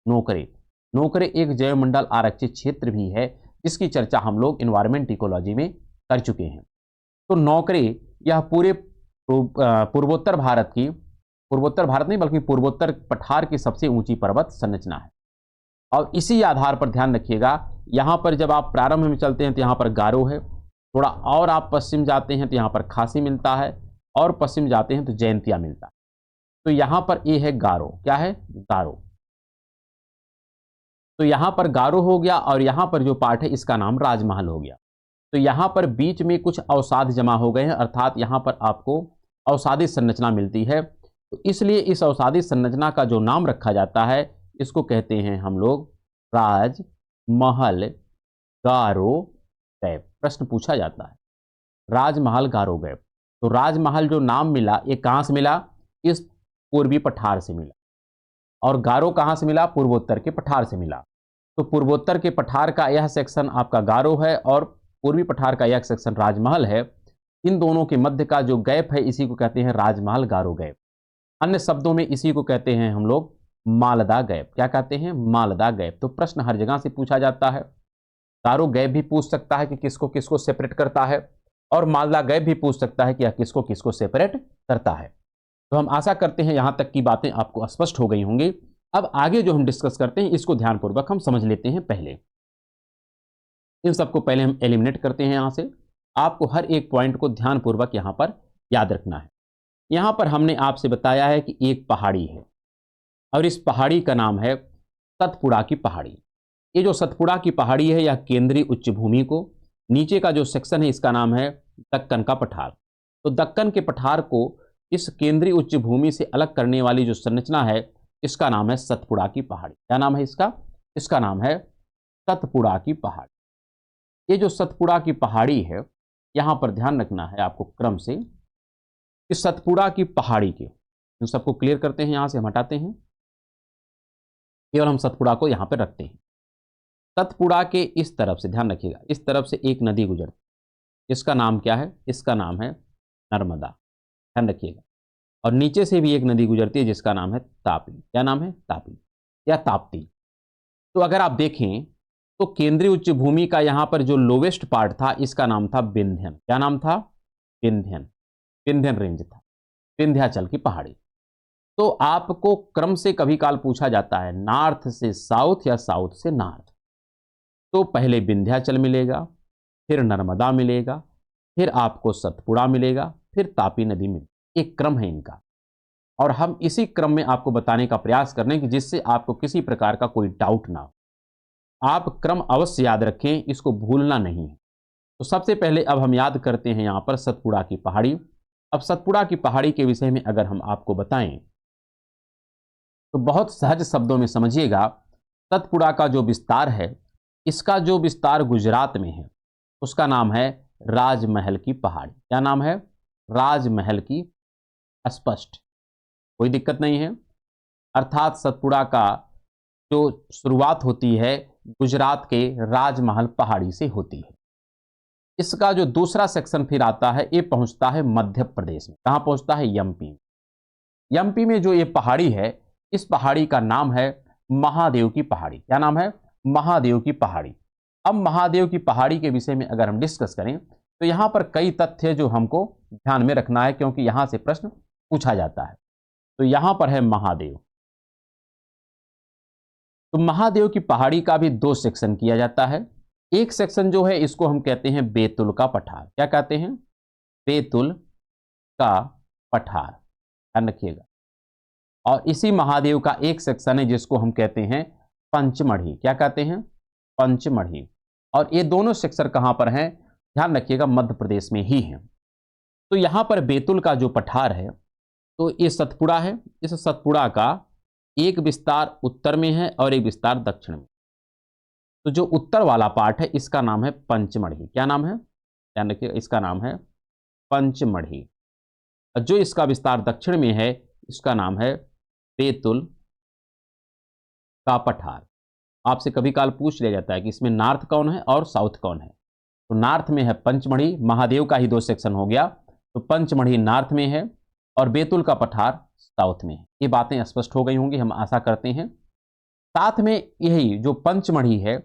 नोकरे। नोकरे एक जैवमंडल आरक्षित क्षेत्र भी है जिसकी चर्चा हम लोग एनवायरमेंट इकोलॉजी में कर चुके हैं। तो नोकरे यह पूरे पूर्वोत्तर भारत की, पूर्वोत्तर भारत नहीं बल्कि पूर्वोत्तर पठार की सबसे ऊंची पर्वत संरचना है। और इसी आधार पर ध्यान रखिएगा, यहां पर जब आप प्रारंभ में चलते हैं तो यहां पर गारो है, थोड़ा और आप पश्चिम जाते हैं तो यहां पर खासी मिलता है, और पश्चिम जाते हैं तो जयंतिया मिलता है। तो यहां पर ये है गारो। क्या है? गारो। तो यहां पर गारो हो गया और यहां पर जो पार्ट है इसका नाम राजमहल हो गया। तो यहां पर बीच में कुछ अवसाद जमा हो गए हैं, अर्थात यहां पर आपको अवसादी संरचना मिलती है। तो इसलिए इस अवसादी संरचना का जो नाम रखा जाता है इसको कहते हैं हम लोग राजमहल गारो गैप। प्रश्न पूछा जाता है राजमहल गारो गैप। तो राजमहल जो नाम मिला ये कहां से मिला? इस पूर्वी पठार से मिला। और गारो कहां से मिला? पूर्वोत्तर के पठार से मिला। तो पूर्वोत्तर के पठार का यह सेक्शन आपका गारो है और पूर्वी पठार का यह सेक्शन राजमहल है। इन दोनों के मध्य का जो गैप है इसी को कहते हैं राजमहल गारो गैप। अन्य शब्दों में इसी को कहते हैं हम लोग मालदा गैप। क्या कहते हैं? मालदा गैप। तो प्रश्न हर जगह से पूछा जाता है। तारो गैप भी पूछ सकता है कि किसको किसको सेपरेट करता है, और मालदा गैप भी पूछ सकता है कि यह किसको किसको सेपरेट करता है। तो हम आशा करते हैं यहां तक की बातें आपको स्पष्ट हो गई होंगी। अब आगे जो हम डिस्कस करते हैं इसको ध्यानपूर्वक हम समझ लेते हैं। पहले इन सबको पहले हम एलिमिनेट करते हैं यहां से। आपको हर एक पॉइंट को ध्यानपूर्वक यहां पर याद रखना है। यहां पर हमने आपसे बताया है कि एक पहाड़ी है और इस पहाड़ी का नाम है सतपुड़ा की पहाड़ी। ये जो सतपुड़ा की पहाड़ी है यह केंद्रीय उच्च भूमि को, नीचे का जो सेक्शन है इसका नाम है दक्कन का पठार। तो दक्कन के पठार को इस केंद्रीय उच्च भूमि से अलग करने वाली जो संरचना है इसका नाम है सतपुड़ा की पहाड़ी। क्या नाम है इसका? इसका नाम है सतपुड़ा की पहाड़ी। ये जो सतपुड़ा की पहाड़ी है, यहां पर ध्यान रखना है आपको क्रम से कि सतपुड़ा की पहाड़ी के इन सबको क्लियर करते हैं, यहां से हम हटाते हैं, केवल हम सतपुड़ा को यहां पर रखते हैं। सतपुड़ा के इस तरफ से ध्यान रखिएगा, इस तरफ से एक नदी गुजरती है, इसका नाम क्या है? इसका नाम है नर्मदा। ध्यान रखिएगा। और नीचे से भी एक नदी गुजरती है जिसका नाम है तापी। क्या नाम है? तापी या ताप्ती। तो अगर आप देखें तो केंद्रीय उच्च भूमि का यहां पर जो लोवेस्ट पार्ट था इसका नाम था विंध्यन। क्या नाम था? विंध्यन। विंध्यन रेंज था, विंध्याचल की पहाड़ी। तो आपको क्रम से कभी काल पूछा जाता है नॉर्थ से साउथ या साउथ से नॉर्थ। तो पहले विंध्याचल मिलेगा, फिर नर्मदा मिलेगा, फिर आपको सतपुड़ा मिलेगा, फिर तापी नदी मिलेगी। एक क्रम है इनका, और हम इसी क्रम में आपको बताने का प्रयास कर रहे हैं कि जिससे आपको किसी प्रकार का कोई डाउट ना हो। आप क्रम अवश्य याद रखें, इसको भूलना नहीं है। तो सबसे पहले अब हम याद करते हैं यहां पर सतपुड़ा की पहाड़ी। अब सतपुड़ा की पहाड़ी के विषय में अगर हम आपको बताएं तो बहुत सहज शब्दों में समझिएगा। सतपुड़ा का जो विस्तार है, इसका जो विस्तार गुजरात में है उसका नाम है राजमहल की पहाड़ी। क्या नाम है? राजमहल की। स्पष्ट, कोई दिक्कत नहीं है। अर्थात सतपुड़ा का जो शुरुआत होती है गुजरात के राजमहल पहाड़ी से होती है। इसका जो दूसरा सेक्शन फिर आता है ये पहुंचता है मध्य प्रदेश में। कहां पहुंचता है? एमपी। एमपी में जो ये पहाड़ी है, इस पहाड़ी का नाम है महादेव की पहाड़ी। क्या नाम है? महादेव की पहाड़ी। अब महादेव की पहाड़ी के विषय में अगर हम डिस्कस करें तो यहां पर कई तथ्य जो हमको ध्यान में रखना है, क्योंकि यहां से प्रश्न पूछा जाता है। तो यहां पर है महादेव। तो महादेव की पहाड़ी का भी दो सेक्शन किया जाता है। एक सेक्शन जो है इसको हम कहते हैं बेतुल का पठार। क्या कहते हैं? बेतुल का पठार। ध्यान रखिएगा। और इसी महादेव का एक सेक्शन है जिसको हम कहते हैं पंचमढ़ी। क्या कहते हैं? पंचमढ़ी। और ये दोनों सेक्शन कहां पर हैं? ध्यान रखिएगा, मध्य प्रदेश में ही हैं। तो यहां पर बेतुल का जो पठार है, तो ये सतपुड़ा है। इस सतपुड़ा का एक विस्तार उत्तर में है और एक विस्तार दक्षिण में। तो जो उत्तर वाला पार्ट है इसका नाम है पंचमढ़ी। क्या नाम है? ध्यान रखिएगा, इसका नाम है पंचमढ़ी। और जो इसका विस्तार दक्षिण में है इसका नाम है बेतुल का पठार। आपसे कभी काल पूछ लिया जाता है कि इसमें नॉर्थ कौन है और साउथ कौन है। तो नॉर्थ में है पंचमढ़ी, महादेव का ही दो सेक्शन हो गया। तो पंचमढ़ी नॉर्थ में है और बेतुल का पठार साउथ में है। ये बातें स्पष्ट हो गई होंगी, हम आशा करते हैं। साथ में यही जो पंचमढ़ी है,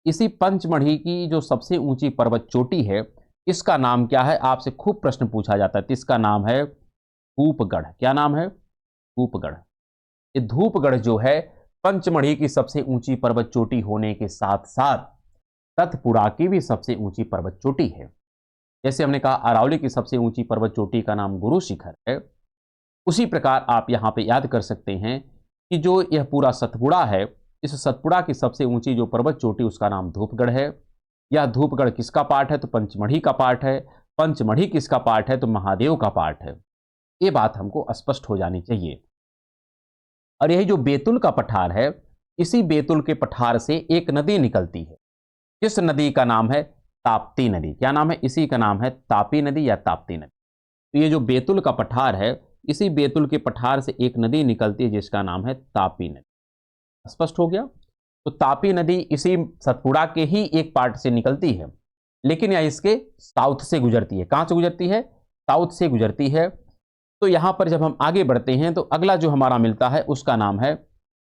इसी पंचमढ़ी की जो सबसे ऊंची पर्वत चोटी है इसका नाम क्या है? आपसे खूब प्रश्न पूछा जाता है। तो इसका नाम है धूपगढ़। क्या नाम है? धूपगढ़। ये धूपगढ़ जो है पंचमढ़ी की सबसे ऊंची पर्वत चोटी होने के साथ साथ सतपुड़ा की भी सबसे ऊंची पर्वत चोटी है। जैसे हमने कहा अरावली की सबसे ऊंची पर्वत चोटी का नाम गुरु शिखर है, उसी प्रकार आप यहां पे याद कर सकते हैं कि जो यह पूरा सतपुड़ा है, इस सतपुड़ा की सबसे ऊंची जो पर्वत चोटी उसका नाम धूपगढ़ है। यह धूपगढ़ किसका पार्ट है? तो पंचमढ़ी का पार्ट है। पंचमढ़ी किसका पार्ट है? तो महादेव का पार्ट है। ये बात हमको स्पष्ट हो जानी चाहिए। और यही जो बेतुल का पठार है, इसी बेतुल के पठार से एक नदी निकलती है। इस नदी का नाम है ताप्ती नदी। क्या नाम है? इसी का नाम है तापी नदी या ताप्ती नदी। तो ये जो बेतुल का पठार है, इसी बेतुल के पठार से एक नदी निकलती है जिसका नाम है तापी नदी। स्पष्ट हो गया? तो तापी नदी इसी सतपुड़ा के ही एक पार्ट से निकलती है, लेकिन यह इसके साउथ से गुजरती है। कहां से गुजरती है? साउथ से गुजरती है। तो यहां पर जब हम आगे बढ़ते हैं तो अगला जो हमारा मिलता है उसका नाम है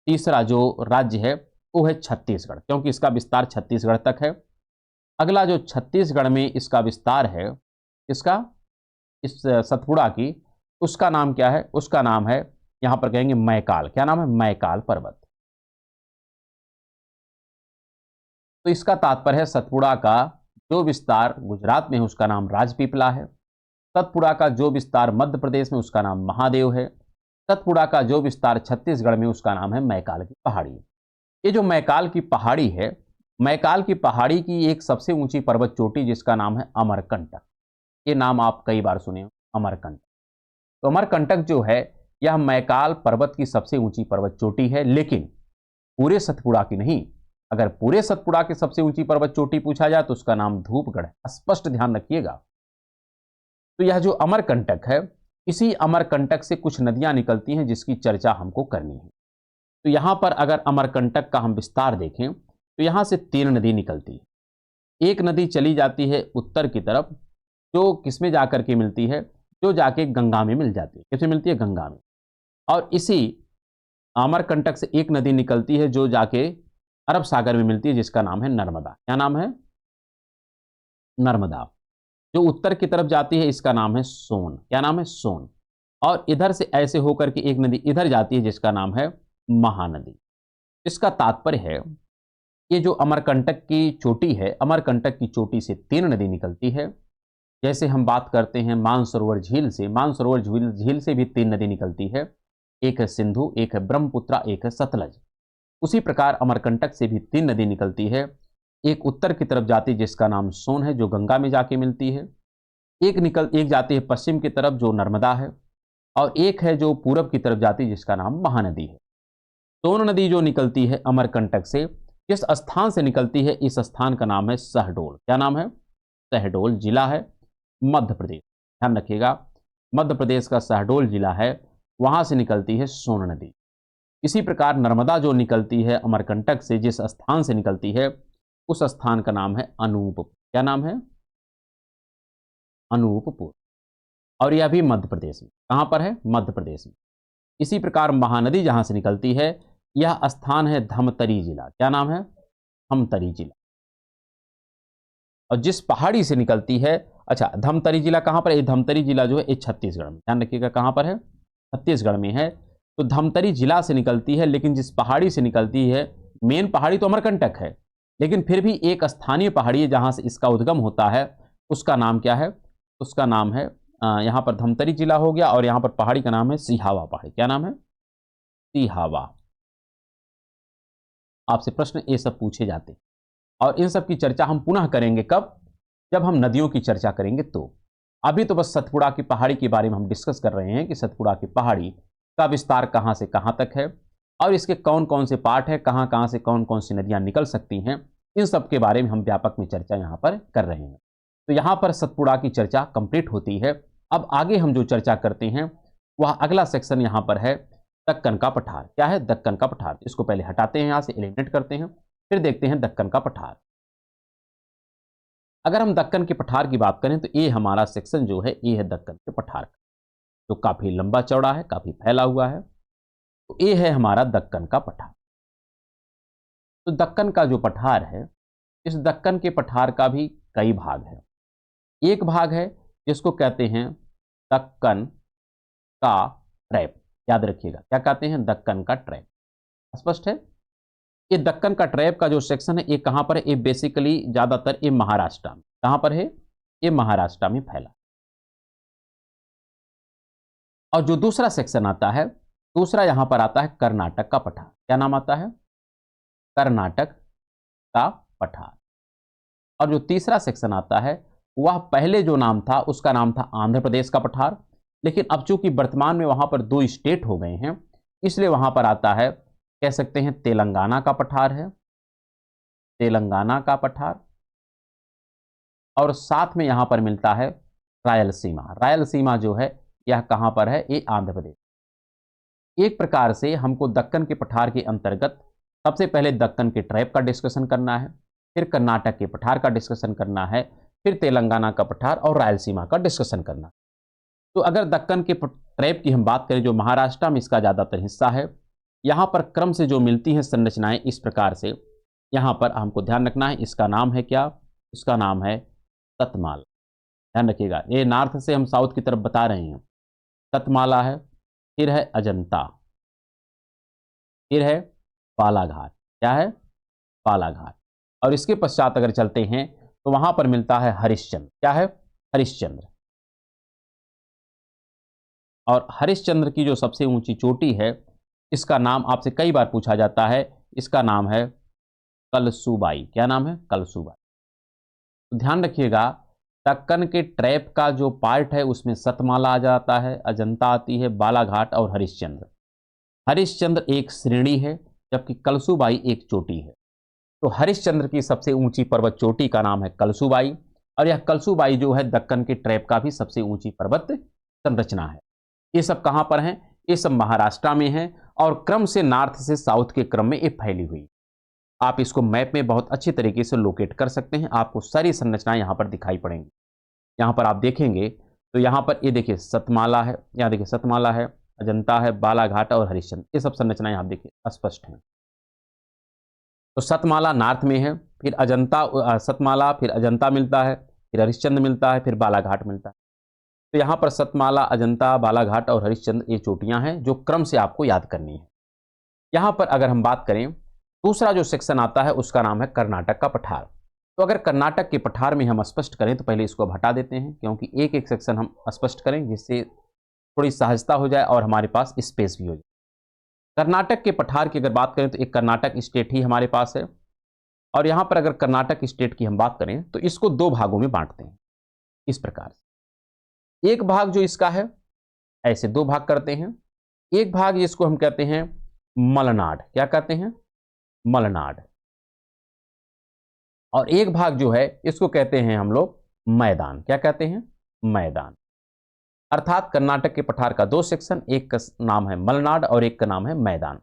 तीसरा जो राज्य है वो है छत्तीसगढ़, क्योंकि इसका विस्तार छत्तीसगढ़ तक है। अगला जो छत्तीसगढ़ में इसका विस्तार है, इसका इस सतपुड़ा की, उसका नाम क्या है? उसका नाम है, यहां पर कहेंगे मैकाल। क्या नाम है? मैकाल पर्वत। तो इसका तात्पर्य है सतपुड़ा का जो विस्तार गुजरात में है उसका नाम राजपीपला है। सतपुड़ा का जो विस्तार मध्य प्रदेश में उसका नाम महादेव है। सतपुड़ा का जो विस्तार छत्तीसगढ़ में उसका नाम है मैकाल की पहाड़ी। ये जो मैकाल की पहाड़ी है, मैकाल की पहाड़ी की एक सबसे ऊंची पर्वत चोटी जिसका नाम है अमरकंटक। ये नाम आप कई बार सुने हो, अमरकंटक। तो अमरकंटक जो है यह मैकाल पर्वत की सबसे ऊंची पर्वत चोटी है, लेकिन पूरे सतपुड़ा की नहीं। अगर पूरे सतपुड़ा की सबसे ऊंची पर्वत चोटी पूछा जाए तो उसका नाम धूपगढ़ है। स्पष्ट ध्यान रखिएगा। तो यह जो अमरकंटक है, इसी अमरकंटक से कुछ नदियां निकलती हैं जिसकी चर्चा हमको करनी है। तो यहां पर अगर अमरकंटक का हम विस्तार देखें तो यहां से 3 नदी निकलती है। एक नदी चली जाती है उत्तर की तरफ, जो किसमें जाकर के मिलती है? जो जाके गंगा में मिल जाती है। किसमें मिलती है? गंगा में। और इसी अमरकंटक से एक नदी निकलती है जो जाके अरब सागर में मिलती है, जिसका नाम है नर्मदा। क्या नाम है? नर्मदा। जो उत्तर की तरफ जाती है इसका नाम है सोन। क्या नाम है? सोन। और इधर से ऐसे होकर के एक नदी इधर जाती है जिसका नाम है महानदी। इसका तात्पर्य है ये जो अमरकंटक की चोटी है, अमरकंटक की चोटी से 3 नदी निकलती है। जैसे हम बात करते हैं मानसरोवर झील से, मानसरोवर झील से भी 3 नदी निकलती है। एक है सिंधु, एक है ब्रह्मपुत्रा, एक है सतलज। उसी प्रकार अमरकंटक से भी 3 नदी निकलती है। एक उत्तर की तरफ जाती है जिसका नाम सोन है, जो गंगा में जाके मिलती है। एक जाती है पश्चिम की तरफ जो नर्मदा है, और एक है जो पूरब की तरफ जाती है जिसका नाम महानदी है। सोन नदी जो निकलती है अमरकंटक से, किस स्थान से निकलती है? इस स्थान का नाम है शहडोल। क्या नाम है? शहडोल जिला है मध्य प्रदेश। ध्यान रखिएगा, मध्य प्रदेश का शहडोल जिला है, वहां से निकलती है सोन नदी। इसी प्रकार नर्मदा जो निकलती है अमरकंटक से, जिस स्थान से निकलती है उस स्थान का नाम है अनूपपुर। क्या नाम है? अनूपपुर। और यह भी मध्य प्रदेश में। कहां पर है? मध्य प्रदेश में। इसी प्रकार महानदी जहां से निकलती है यह स्थान है धमतरी जिला। क्या नाम है? धमतरी जिला। और जिस पहाड़ी से निकलती है, अच्छा धमतरी जिला कहां पर है? धमतरी जिला जो है ये छत्तीसगढ़ में। ध्यान रखिएगा कहां पर है? छत्तीसगढ़ में है। तो धमतरी जिला से निकलती है, लेकिन जिस पहाड़ी से निकलती है, मेन पहाड़ी तो अमरकंटक है, लेकिन फिर भी एक स्थानीय पहाड़ी है जहां से इसका उद्गम होता है, उसका नाम क्या है? उसका नाम है यहां पर धमतरी जिला हो गया, और यहां पर पहाड़ी का नाम है सिहावा पहाड़ी। क्या नाम है? सिहावा। आपसे प्रश्न ये सब पूछे जाते हैं, और इन सब की चर्चा हम पुनः करेंगे कब? जब हम नदियों की चर्चा करेंगे। तो अभी तो बस सतपुड़ा की पहाड़ी के बारे में हम डिस्कस कर रहे हैं कि सतपुड़ा की पहाड़ी का विस्तार कहां से कहां तक है, और इसके कौन कौन से पार्ट है, कहां कहां से कौन कौन सी नदियां निकल सकती हैं, इन सब के बारे में हम व्यापक में चर्चा यहां पर कर रहे हैं। तो यहां पर सतपुड़ा की चर्चा कंप्लीट होती है। अब आगे हम जो चर्चा करते हैं वह अगला सेक्शन यहां पर है दक्कन का पठार। क्या है? दक्कन का पठार। इसको पहले हटाते हैं, यहां से एलिमिनेट करते हैं, फिर देखते हैं दक्कन का पठार। अगर हम दक्कन के पठार की बात करें तो ये हमारा सेक्शन जो है ये है दक्कन के पठार का, जो काफी लंबा चौड़ा है, काफी फैला हुआ है। तो ये है हमारा दक्कन का पठार। तो दक्कन का जो पठार है, इस दक्कन के पठार का भी कई भाग है। एक भाग है जिसको कहते हैं दक्कन का ट्रैप। याद रखिएगा, क्या कहते हैं? दक्कन का ट्रैप। स्पष्ट है? ये दक्कन का ट्रैप का जो सेक्शन है ये कहां पर है? ये बेसिकली ज्यादातर ये महाराष्ट्र में। कहां पर है? ये महाराष्ट्र में फैला। और जो दूसरा सेक्शन आता है, दूसरा यहां पर आता है कर्नाटक का पठार। क्या नाम आता है? कर्नाटक का पठार। और जो तीसरा सेक्शन आता है वह पहले जो नाम था उसका नाम था आंध्र प्रदेश का पठार, लेकिन अब चूंकि वर्तमान में वहां पर 2 स्टेट हो गए हैं, इसलिए वहां पर आता है, कह सकते हैं तेलंगाना का पठार है, तेलंगाना का पठार। और साथ में यहां पर मिलता है रायलसीमा। रायलसीमा जो है यह कहां पर है? ये आंध्र प्रदेश। एक प्रकार से हमको दक्कन के पठार के अंतर्गत सबसे पहले दक्कन के ट्रैप का डिस्कशन करना है, फिर कर्नाटक के पठार का डिस्कशन करना है, फिर तेलंगाना का पठार और रायलसीमा का डिस्कशन करना। तो अगर दक्कन के ट्रैप की हम बात करें, जो महाराष्ट्र में इसका ज़्यादातर हिस्सा है, यहाँ पर क्रम से जो मिलती हैं संरचनाएं इस प्रकार से, यहाँ पर हमको ध्यान रखना है, इसका नाम है क्या, इसका नाम है सतमाला। ध्यान रखिएगा, ये नॉर्थ से हम साउथ की तरफ बता रहे हैं। सतमाला है, फिर है अजंता, फिर है बालाघाट। क्या है? बालाघाट। और इसके पश्चात अगर चलते हैं तो वहां पर मिलता है हरिश्चंद्र। क्या है? हरिश्चंद्र। और हरिश्चंद्र की जो सबसे ऊंची चोटी है, इसका नाम आपसे कई बार पूछा जाता है, इसका नाम है कलसूबाई। क्या नाम है? कलसूबाई। तो ध्यान रखिएगा, दक्कन के ट्रैप का जो पार्ट है उसमें सतमाला आ जाता है, अजंता आती है, बालाघाट और हरिश्चंद्र। हरिश्चंद्र एक श्रेणी है, जबकि कलसूबाई एक चोटी है। तो हरिश्चंद्र की सबसे ऊंची पर्वत चोटी का नाम है कलसूबाई, और यह कलसूबाई जो है दक्कन के ट्रैप का भी सबसे ऊंची पर्वत संरचना है। ये सब कहां पर हैं? ये सब महाराष्ट्र में हैं, और क्रम से नॉर्थ से साउथ के क्रम में ये फैली हुई। आप इसको मैप में बहुत अच्छी तरीके से लोकेट कर सकते हैं, आपको सारी संरचनाएं यहां पर दिखाई पड़ेंगी। यहां पर आप देखेंगे तो यहां पर ये देखिए सतमाला है, यहाँ देखिए सतमाला है, अजंता है, बालाघाट और हरिश्चंद्र, ये सब संरचनाएं आप देखिए स्पष्ट हैं। तो सतमाला नॉर्थ में है, फिर अजंता, सतमाला, फिर अजंता मिलता है, फिर हरिश्चंद्र मिलता है, फिर बालाघाट मिलता है। तो यहाँ पर सतमाला, अजंता, बालाघाट और हरिश्चंद्र ये चोटियां हैं जो क्रम से आपको याद करनी है। यहाँ पर अगर हम बात करें, दूसरा जो सेक्शन आता है उसका नाम है कर्नाटक का पठार। तो अगर कर्नाटक के पठार में हम स्पष्ट करें तो पहले इसको हटा देते हैं, क्योंकि एक एक सेक्शन हम स्पष्ट करें जिससे थोड़ी सहजता हो जाए और हमारे पास स्पेस भी हो जाए। कर्नाटक के पठार की अगर बात करें तो एक कर्नाटक स्टेट ही हमारे पास है, और यहाँ पर अगर कर्नाटक स्टेट की हम बात करें तो इसको दो भागों में बांटते हैं इस प्रकार से। एक भाग जो इसका है, ऐसे दो भाग करते हैं। एक भाग जिसको हम कहते हैं मलनाड। क्या कहते हैं? मलनाड। और एक भाग जो है इसको कहते हैं हम लोग मैदान। क्या कहते हैं? मैदान। अर्थात कर्नाटक के पठार का दो सेक्शन, एक का नाम है मलनाड और एक का नाम है मैदान।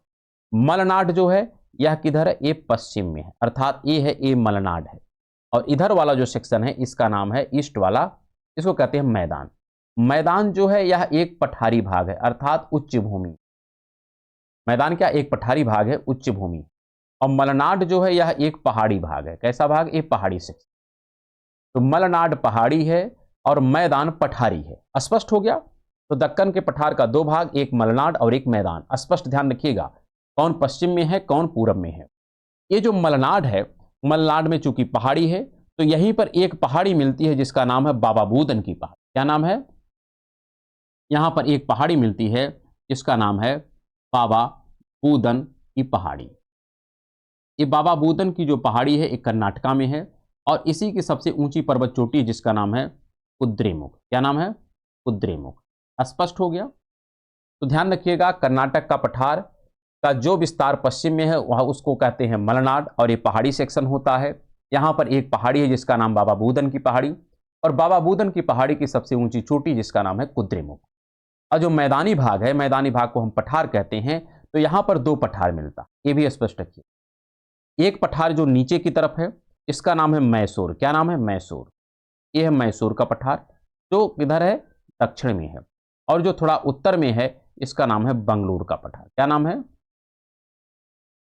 मलनाड जो है यह किधर है? ये पश्चिम में है, अर्थात ये है, ये मलनाड है। और इधर वाला जो सेक्शन है इसका नाम है ईस्ट वाला, इसको कहते हैं मैदान। मैदान जो है यह एक पठारी भाग है, अर्थात उच्च भूमि। मैदान क्या? एक पठारी भाग है, उच्च भूमि। और मलनाड जो है यह एक पहाड़ी भाग है। कैसा भाग? एक पहाड़ी सेक्शन। तो मलनाड पहाड़ी है और मैदान पठारी है। स्पष्ट हो गया? तो दक्कन के पठार का दो भाग, एक मलनाड और एक मैदान। स्पष्ट ध्यान रखिएगा, कौन पश्चिम में है, कौन पूरब में है। ये जो मलनाड है, मलनाड में चूंकि पहाड़ी है तो यहीं पर एक पहाड़ी मिलती है जिसका नाम है बाबा बूदन की पहाड़ी। क्या नाम है? यहां पर एक पहाड़ी मिलती है जिसका नाम है बाबा बूदन की पहाड़ी। ये बाबा बूदन की जो पहाड़ी है एक कर्नाटका में है, और इसी की सबसे ऊंची पर्वत चोटी है जिसका नाम है कुद्रेमुख। क्या नाम है? कुद्रेमुख। स्पष्ट हो गया? तो ध्यान रखिएगा, कर्नाटक का पठार का जो विस्तार पश्चिम में है वह उसको कहते हैं मलनाड, और ये पहाड़ी सेक्शन होता है। यहाँ पर एक पहाड़ी है जिसका नाम बाबा बूदन की पहाड़ी, और बाबा बूदन की पहाड़ी की सबसे ऊंची चोटी जिसका नाम है कुद्रेमुख। और जो मैदानी भाग है, मैदानी भाग को हम पठार कहते हैं। तो यहाँ पर दो पठार मिलता, ये भी स्पष्ट रखिए। एक पठार जो नीचे की तरफ है इसका नाम है मैसूर। क्या नाम है? मैसूर। ये है मैसूर का पठार, जो किधर है? दक्षिण में है। और जो थोड़ा उत्तर में है इसका नाम है बंगलुरु का पठार। क्या नाम है?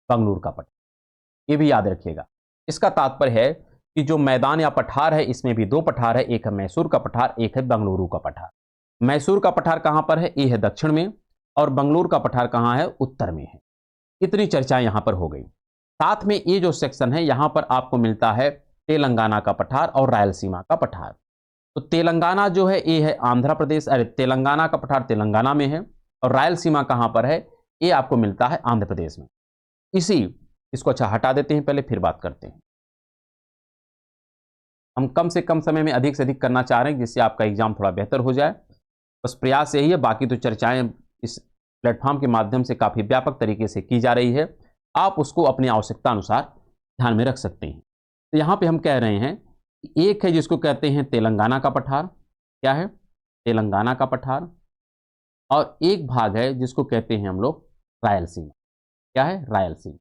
बंगलुरु का पठार। ये भी याद रखिएगा। इसका तात्पर्य है कि जो मैदान या पठार है इसमें भी दो पठार है, एक है मैसूर का पठार, एक है बंगलुरु का पठार। मैसूर का पठार कहां पर है? ये है दक्षिण में, और बंगलुरु का पठार कहां है? उत्तर में है। इतनी चर्चा यहां पर हो गई। साथ में ये जो सेक्शन है यहां पर आपको मिलता है तेलंगाना का पठार और रायलसीमा का पठार। तो तेलंगाना जो है ये है आंध्र प्रदेश, अरे तेलंगाना का पठार तेलंगाना में है, और रायलसीमा कहां पर है? ये आपको मिलता है आंध्र प्रदेश में। इसको अच्छा हटा देते हैं, पहले फिर बात करते हैं। हम कम से कम समय में अधिक से अधिक करना चाह रहे हैं जिससे आपका एग्जाम थोड़ा बेहतर हो जाए, बस प्रयास यही है। बाकी तो चर्चाएं इस प्लेटफॉर्म के माध्यम से काफ़ी व्यापक तरीके से की जा रही है, आप उसको अपनी आवश्यकता अनुसार ध्यान में रख सकते हैं। तो यहाँ पे हम कह रहे हैं कि एक है जिसको कहते हैं तेलंगाना का पठार। क्या है? तेलंगाना का पठार। और एक भाग है जिसको कहते हैं हम लोग रायलसीमा। क्या है? रायलसीमा।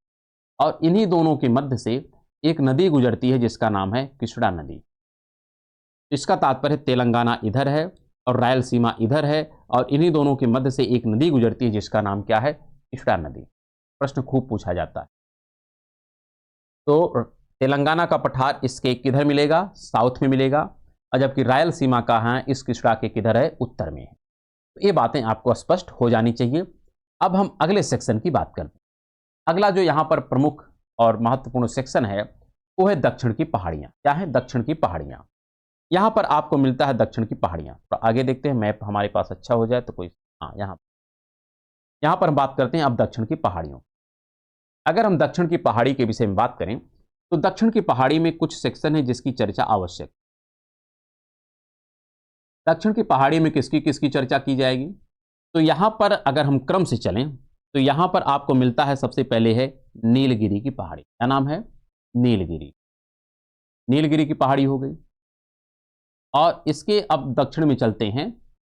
और इन्हीं दोनों के मध्य से एक नदी गुजरती है जिसका नाम है कृष्णा नदी। इसका तात्पर्य तेलंगाना इधर है और रायलसीमा इधर है, और इन्हीं दोनों के मध्य से एक नदी गुजरती है जिसका नाम क्या है? कृष्णा नदी। प्रश्न खूब पूछा जाता है। तो तेलंगाना का पठार इसके किधर मिलेगा? साउथ में मिलेगा। और जबकि रायलसीमा कहाँ है? इस किसका के किधर है? उत्तर में है। तो ये बातें आपको स्पष्ट हो जानी चाहिए। अब हम अगले सेक्शन की बात करते हैं। अगला जो यहाँ पर प्रमुख और महत्वपूर्ण सेक्शन है वो है दक्षिण की पहाड़ियाँ। क्या है? दक्षिण की पहाड़ियाँ। यहाँ पर आपको मिलता है दक्षिण की पहाड़ियाँ। तो आगे देखते हैं, मैप हमारे पास अच्छा हो जाए तो कोई, हाँ, यहाँ पर हम बात करते हैं अब दक्षिण की पहाड़ियों। अगर हम दक्षिण की पहाड़ी के विषय में बात करें तो दक्षिण की पहाड़ी में कुछ सेक्शन है जिसकी चर्चा आवश्यक। दक्षिण की पहाड़ी में किसकी किसकी चर्चा की जाएगी? तो यहां पर अगर हम क्रम से चलें तो यहां पर आपको मिलता है, सबसे पहले है नीलगिरी की पहाड़ी। क्या नाम है? नीलगिरी। नीलगिरी की पहाड़ी हो गई। और इसके अब दक्षिण में चलते हैं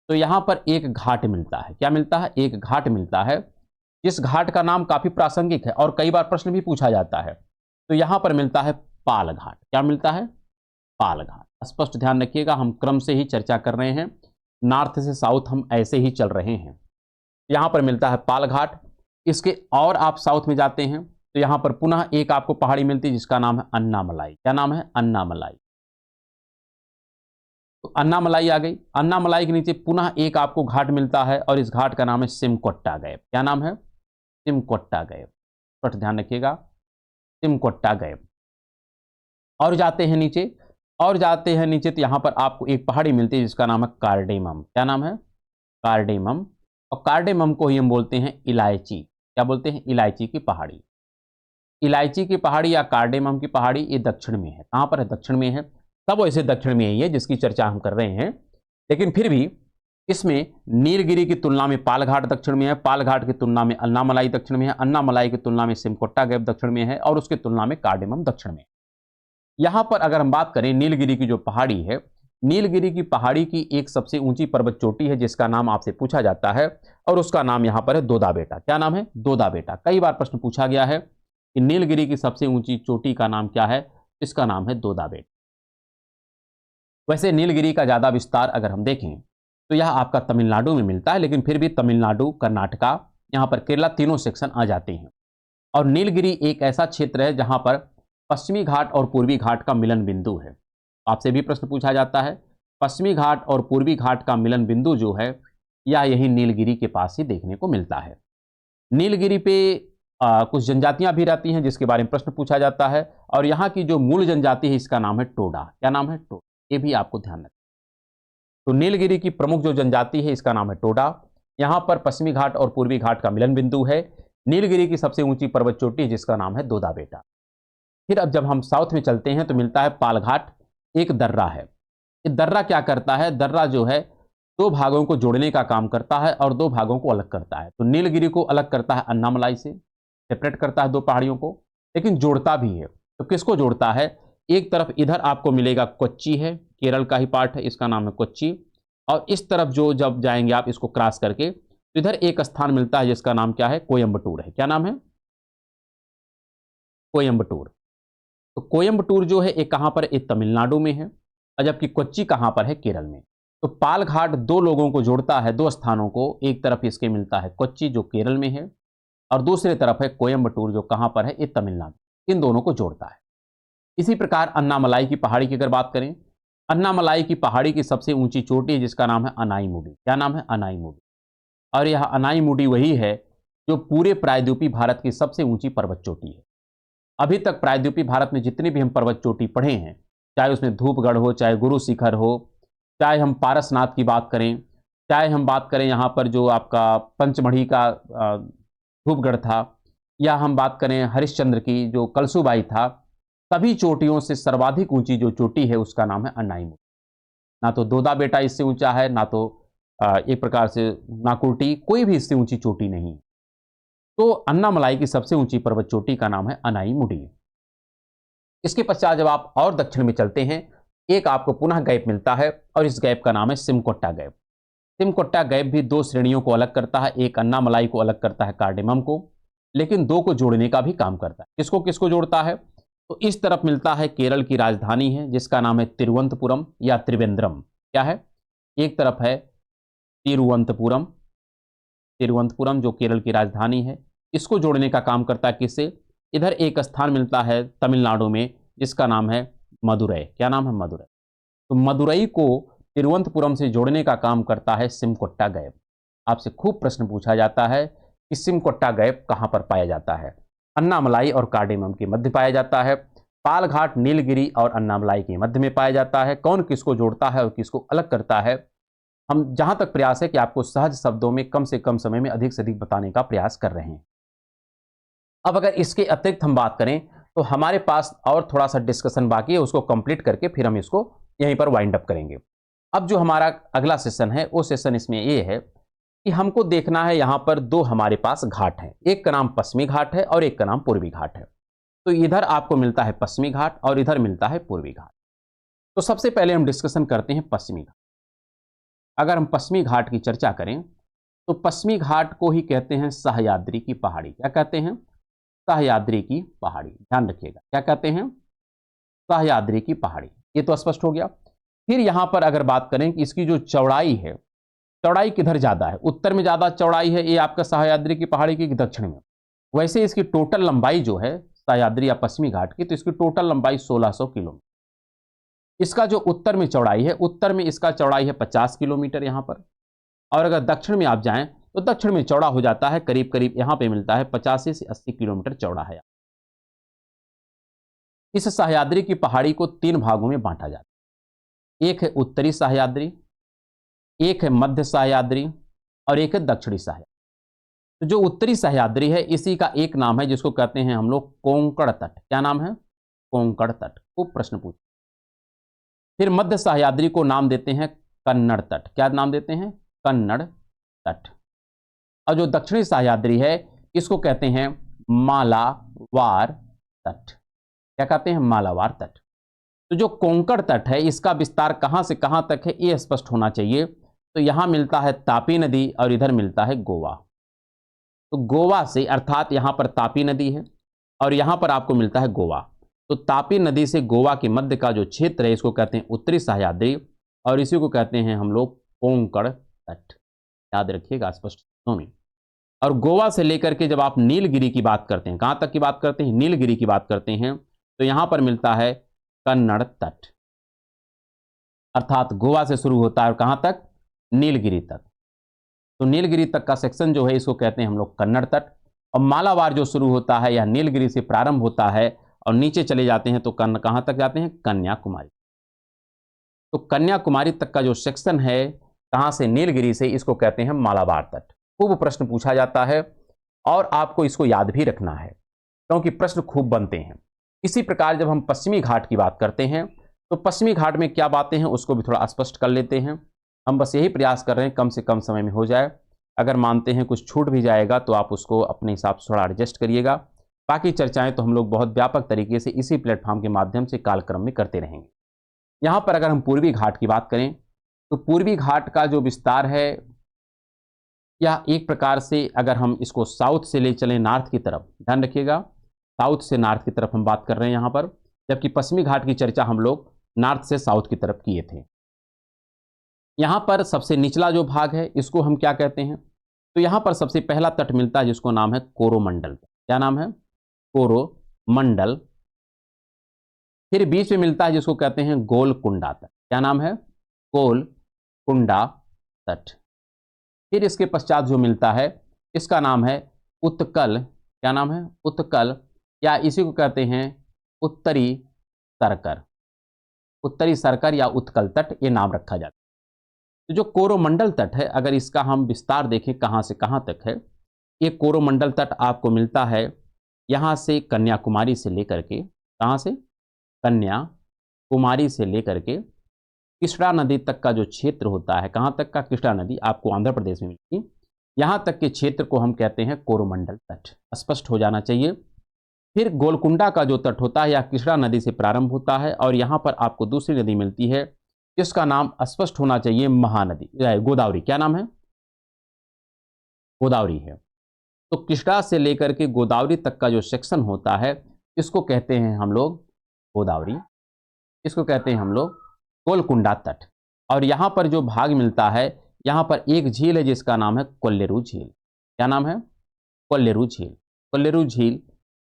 तो यहां पर एक घाट मिलता है। क्या मिलता है? एक घाट मिलता है, जिस घाट का नाम काफी प्रासंगिक है और कई बार प्रश्न भी पूछा जाता है। तो यहां पर मिलता है पाल घाट। क्या मिलता है? पाल घाट। स्पष्ट ध्यान रखिएगा, हम क्रम से ही चर्चा कर रहे हैं, नॉर्थ से साउथ हम ऐसे ही चल रहे हैं। यहां पर मिलता है पाल घाट। इसके और आप साउथ में जाते हैं तो यहां पर पुनः एक आपको पहाड़ी मिलती है जिसका नाम है अन्नामलाई। क्या नाम है? अन्नामलाई। तो अन्नामलाई आ गई। अन्नामलाई के नीचे पुनः एक आपको घाट मिलता है और इस घाट का नाम है सिमकोट्टा गैप। क्या नाम है? सिमकोट्टा गैप। स्पष्ट ध्यान रखिएगा, सिमकोट्टा गैप। और जाते हैं नीचे, और जाते हैं नीचे तो यहां पर आपको एक पहाड़ी मिलती है जिसका नाम है कार्डेमम। क्या नाम है? कार्डेमम। और कार्डेमम को ही हम बोलते हैं इलायची। क्या बोलते हैं? इलायची की पहाड़ी। इलायची की पहाड़ी या कार्डेमम की पहाड़ी ये दक्षिण में है। कहां पर है? दक्षिण में है। सब वैसे दक्षिण में ही है जिसकी चर्चा हम कर रहे हैं, लेकिन फिर भी इसमें नीलगिरी की तुलना में पालघाट दक्षिण में है, पालघाट की तुलना में अन्नामलाई दक्षिण में है, अन्नामलाई की तुलना में सिमकोट्टा गैप दक्षिण में है और उसकी तुलना में कार्डेमम दक्षिण में है। यहां पर अगर हम बात करें नीलगिरी की जो पहाड़ी है, नीलगिरी की पहाड़ी की एक सबसे ऊंची पर्वत चोटी है जिसका नाम आपसे पूछा जाता है और उसका नाम यहां पर है दोदा बेटा। क्या नाम है? दोदा बेटा। कई बार प्रश्न पूछा गया है कि नीलगिरी की सबसे ऊंची चोटी का नाम क्या है? इसका नाम है दोदा बेटा। वैसे नीलगिरी का ज्यादा विस्तार अगर हम देखें तो यह आपका तमिलनाडु में मिलता है, लेकिन फिर भी तमिलनाडु, कर्नाटका, यहां पर केरला, तीनों सेक्शन आ जाते हैं। और नीलगिरी एक ऐसा क्षेत्र है जहां पर पश्चिमी घाट और पूर्वी घाट का मिलन बिंदु है। आपसे भी प्रश्न पूछा जाता है, पश्चिमी घाट और पूर्वी घाट का मिलन बिंदु जो है यह यही नीलगिरी के पास ही देखने को मिलता है। नीलगिरी पे कुछ जनजातियां भी रहती हैं जिसके बारे में प्रश्न पूछा जाता है और यहाँ की जो मूल जनजाति है इसका नाम है टोडा। क्या नाम है? टोडा। ये भी आपको ध्यान रखना। तो नीलगिरी की प्रमुख जो जनजाति है इसका नाम है टोडा। यहाँ पर पश्चिमी घाट और पूर्वी घाट का मिलन बिंदु है। नीलगिरी की सबसे ऊंची पर्वत चोटी है जिसका नाम है दोदा बेटा। फिर अब जब हम साउथ में चलते हैं तो मिलता है पालघाट। एक दर्रा है। ये दर्रा क्या करता है? दर्रा जो है दो भागों को जोड़ने का काम करता है और दो भागों को अलग करता है। तो नीलगिरी को अलग करता है अन्नामलाई से, सेपरेट करता है दो पहाड़ियों को, लेकिन जोड़ता भी है। तो किसको जोड़ता है? एक तरफ इधर आपको मिलेगा कोच्चि है, केरल का ही पार्ट है, इसका नाम है कोच्चि। और इस तरफ जो जब जाएंगे आप इसको क्रॉस करके तो इधर एक स्थान मिलता है जिसका नाम क्या है? कोयम्बटूर है। क्या नाम है? कोयम्बटूर। तो कोयम्बटूर जो है एक कहां पर है? एक तमिलनाडु में है। और जबकि कोच्चि कहां पर है? केरल में। तो पालघाट दो लोगों को जोड़ता है, दो स्थानों को। एक तरफ इसके मिलता है कोच्चि जो केरल में है और दूसरी तरफ है कोयम्बटूर जो कहां पर है? ये तमिलनाडु। इन दोनों को जोड़ता है। इसी प्रकार अन्नामलाई की पहाड़ी की अगर बात करें, अन्नामलाई की पहाड़ी की सबसे ऊंची चोटी है जिसका नाम है अनाईमुडी। क्या नाम है? अनाईमुडी। और यह अनाईमुडी वही है जो पूरे प्रायद्वीपीय भारत की सबसे ऊंची पर्वत चोटी है। अभी तक प्रायद्वीपीय भारत में जितनी भी हम पर्वत चोटी पढ़े हैं, चाहे उसमें धूपगढ़ हो, चाहे गुरु शिखर हो, चाहे हम पारसनाथ की बात करें, चाहे हम बात करें यहाँ पर जो आपका पंचमढ़ी का धूपगढ़ था, या हम बात करें हरिश्चंद्र की जो कलसूबाई था, सभी चोटियों से सर्वाधिक ऊंची जो चोटी है उसका नाम है अनाईमुडी। ना तो दोदा बेटा इससे ऊंचा है, ना तो एक प्रकार से नाकुर्टी, कोई भी इससे ऊंची चोटी नहीं। तो अन्नामलाई की सबसे ऊंची पर्वत चोटी का नाम है अनाईमुडी। इसके पश्चात जब आप और दक्षिण में चलते हैं, एक आपको पुनः गैप मिलता है और इस गैप का नाम है सिमकोट्टा गैप। सिमकोट्टा गैप भी दो श्रेणियों को अलग करता है, एक अन्नामलाई को अलग करता है कार्डेमम को, लेकिन दो को जोड़ने का भी काम करता है। किसको किसको जोड़ता है? तो इस तरफ मिलता है केरल की राजधानी है जिसका नाम है तिरुवनंतपुरम या त्रिवेंद्रम। क्या है? एक तरफ है तिरुवनंतपुरम, तिरुवनंतपुरम जो केरल की राजधानी है, इसको जोड़ने का काम करता है किससे? इधर एक स्थान मिलता है तमिलनाडु में जिसका नाम है मदुरै। क्या नाम है? मदुरै। तो मदुरई को तिरुवनंतपुरम से जोड़ने का काम करता है सिमकोट्टा गैप। आपसे खूब प्रश्न पूछा जाता है कि सिमकोट्टा गैप कहाँ पर पाया जाता है? अन्नामलाई और कार्डेमम के मध्य पाया जाता है, पालघाट, नीलगिरी और अन्नामलाई के मध्य में पाया जाता है। कौन किसको जोड़ता है और किसको अलग करता है, हम जहां तक प्रयास है कि आपको सहज शब्दों में कम से कम समय में अधिक से अधिक बताने का प्रयास कर रहे हैं। अब अगर इसके अतिरिक्त हम बात करें तो हमारे पास और थोड़ा सा डिस्कशन बाकी है, उसको कंप्लीट करके फिर हम इसको यहीं पर वाइंड अप करेंगे। अब जो हमारा अगला सेशन है वो सेशन इसमें ये है कि हमको देखना है यहां पर दो हमारे पास घाट हैं, एक का नाम पश्चिमी घाट है और एक का नाम पूर्वी घाट है। तो इधर आपको मिलता है पश्चिमी घाट और इधर मिलता है पूर्वी घाट। तो सबसे पहले हम डिस्कशन करते हैं पश्चिमी घाट। अगर हम पश्चिमी घाट की चर्चा करें तो पश्चिमी घाट को ही कहते हैं सह्याद्री की पहाड़ी। क्या कहते हैं? सह्याद्री की पहाड़ी। ध्यान रखिएगा, क्या कहते हैं? सह्याद्री की पहाड़ी। ये तो स्पष्ट हो गया। फिर यहां पर अगर बात करें कि इसकी जो चौड़ाई है, चौड़ाई किधर ज्यादा है? उत्तर में ज्यादा चौड़ाई है ये आपका सह्याद्री की पहाड़ी की, दक्षिण में? वैसे इसकी टोटल लंबाई जो है सह्याद्री या पश्चिमी घाट की, तो इसकी टोटल लंबाई 1600 किलोमीटर। इसका जो उत्तर में चौड़ाई है, उत्तर में इसका चौड़ाई है 50 किलोमीटर यहां पर। और अगर दक्षिण में आप जाएं तो दक्षिण में चौड़ा हो जाता है, करीब करीब यहां पे मिलता है 85 से 80 किलोमीटर चौड़ा है। इस सह्याद्री की पहाड़ी को तीन भागों में बांटा जाता है, एक है उत्तरी सह्याद्री, एक है मध्य सह्याद्री और एक है दक्षिणी सह्याद्री। तो जो उत्तरी सह्याद्री है इसी का एक नाम है जिसको कहते हैं हम लोग कोंकण तट। क्या नाम है? कोंकण तट। खूब प्रश्न पूछ। फिर मध्य सह्याद्री को नाम देते हैं कन्नड़ तट। क्या नाम देते हैं? कन्नड़ तट। और जो दक्षिणी सह्याद्री है इसको कहते हैं मालाबार तट। क्या कहते हैं? मालाबार तट। तो जो कोंकण तट है इसका विस्तार कहां से कहां तक है ये स्पष्ट होना चाहिए। तो यहां मिलता है तापी नदी और इधर मिलता है गोवा। तो गोवा से, अर्थात यहां पर तापी नदी है और यहां पर आपको मिलता है गोवा। तो तापी नदी से गोवा के मध्य का जो क्षेत्र है इसको कहते हैं उत्तरी सह्याद्री और इसी को कहते हैं हम लोग कोंकण तट। याद रखिएगा स्पष्ट शब्दों में। और गोवा से लेकर के जब आप नीलगिरी की बात करते हैं, कहां तक की बात करते हैं? नीलगिरी की बात करते हैं, तो यहां पर मिलता है कन्नड़ तट। अर्थात गोवा से शुरू होता है और कहां तक? नीलगिरी तक। तो नीलगिरी तक का सेक्शन जो है इसको कहते हैं हम लोग कन्नड़ तट। और मालाबार जो शुरू होता है यह नीलगिरी से प्रारंभ होता है और नीचे चले जाते हैं तो कहां तक जाते हैं? कन्याकुमारी। तो कन्याकुमारी तक का जो सेक्शन है कहां से? नीलगिरी से, इसको कहते हैं मालाबार तट। खूब प्रश्न पूछा जाता है और आपको इसको याद भी रखना है क्योंकि प्रश्न खूब बनते हैं। इसी प्रकार जब हम पश्चिमी घाट की बात करते हैं तो पश्चिमी घाट में क्या बातें हैं उसको भी थोड़ा स्पष्ट कर लेते हैं। हम बस यही प्रयास कर रहे हैं कम से कम समय में हो जाए। अगर मानते हैं कुछ छूट भी जाएगा तो आप उसको अपने हिसाब से थोड़ा एडजस्ट करिएगा। बाकी चर्चाएं तो हम लोग बहुत व्यापक तरीके से इसी प्लेटफॉर्म के माध्यम से कालक्रम में करते रहेंगे। यहाँ पर अगर हम पूर्वी घाट की बात करें तो पूर्वी घाट का जो विस्तार है या एक प्रकार से अगर हम इसको साउथ से ले चलें नॉर्थ की तरफ, ध्यान रखिएगा साउथ से नॉर्थ की तरफ हम बात कर रहे हैं यहाँ पर, जबकि पश्चिमी घाट की चर्चा हम लोग नॉर्थ से साउथ की तरफ किए थे। यहाँ पर सबसे निचला जो भाग है इसको हम क्या कहते हैं? तो यहाँ पर सबसे पहला तट मिलता है जिसको नाम है कोरोमंडल। क्या नाम है? कोरोमंडल। फिर बीच में मिलता है जिसको कहते हैं गोलकुंडा तट। क्या नाम है? गोलकुंडा तट। फिर इसके पश्चात जो मिलता है इसका नाम है उत्कल। क्या नाम है? उत्कल, या इसी को कहते हैं उत्तरी सरकर। उत्तरी सरकर या उत्कल तट ये नाम रखा जाता है। तो जो कोरोमंडल तट है अगर इसका हम विस्तार देखें कहां से कहां तक है, ये कोरोमंडल तट आपको मिलता है यहां से कन्याकुमारी से लेकर के, कहां से? कन्याकुमारी से लेकर के कृष्णा नदी तक का जो क्षेत्र होता है, कहां तक का? कृष्णा नदी आपको आंध्र प्रदेश में मिलती है, यहां तक के क्षेत्र को हम कहते हैं कोरोमंडल तट। स्पष्ट हो जाना चाहिए। फिर गोलकुंडा का जो तट होता है यह कृष्णा नदी से प्रारंभ होता है और यहां पर आपको दूसरी नदी मिलती है जिसका नाम स्पष्ट होना चाहिए महानदी, गोदावरी। क्या नाम है? गोदावरी है। तो कृष्णा से लेकर के गोदावरी तक का जो सेक्शन होता है इसको कहते हैं हम लोग गोदावरी, इसको कहते हैं हम लोग गोलकुंडा तट। और यहां पर जो भाग मिलता है यहां पर एक झील है जिसका नाम है कोल्लेरू झील। क्या नाम है? कोल्लेरू झील। कोल्लेरू झील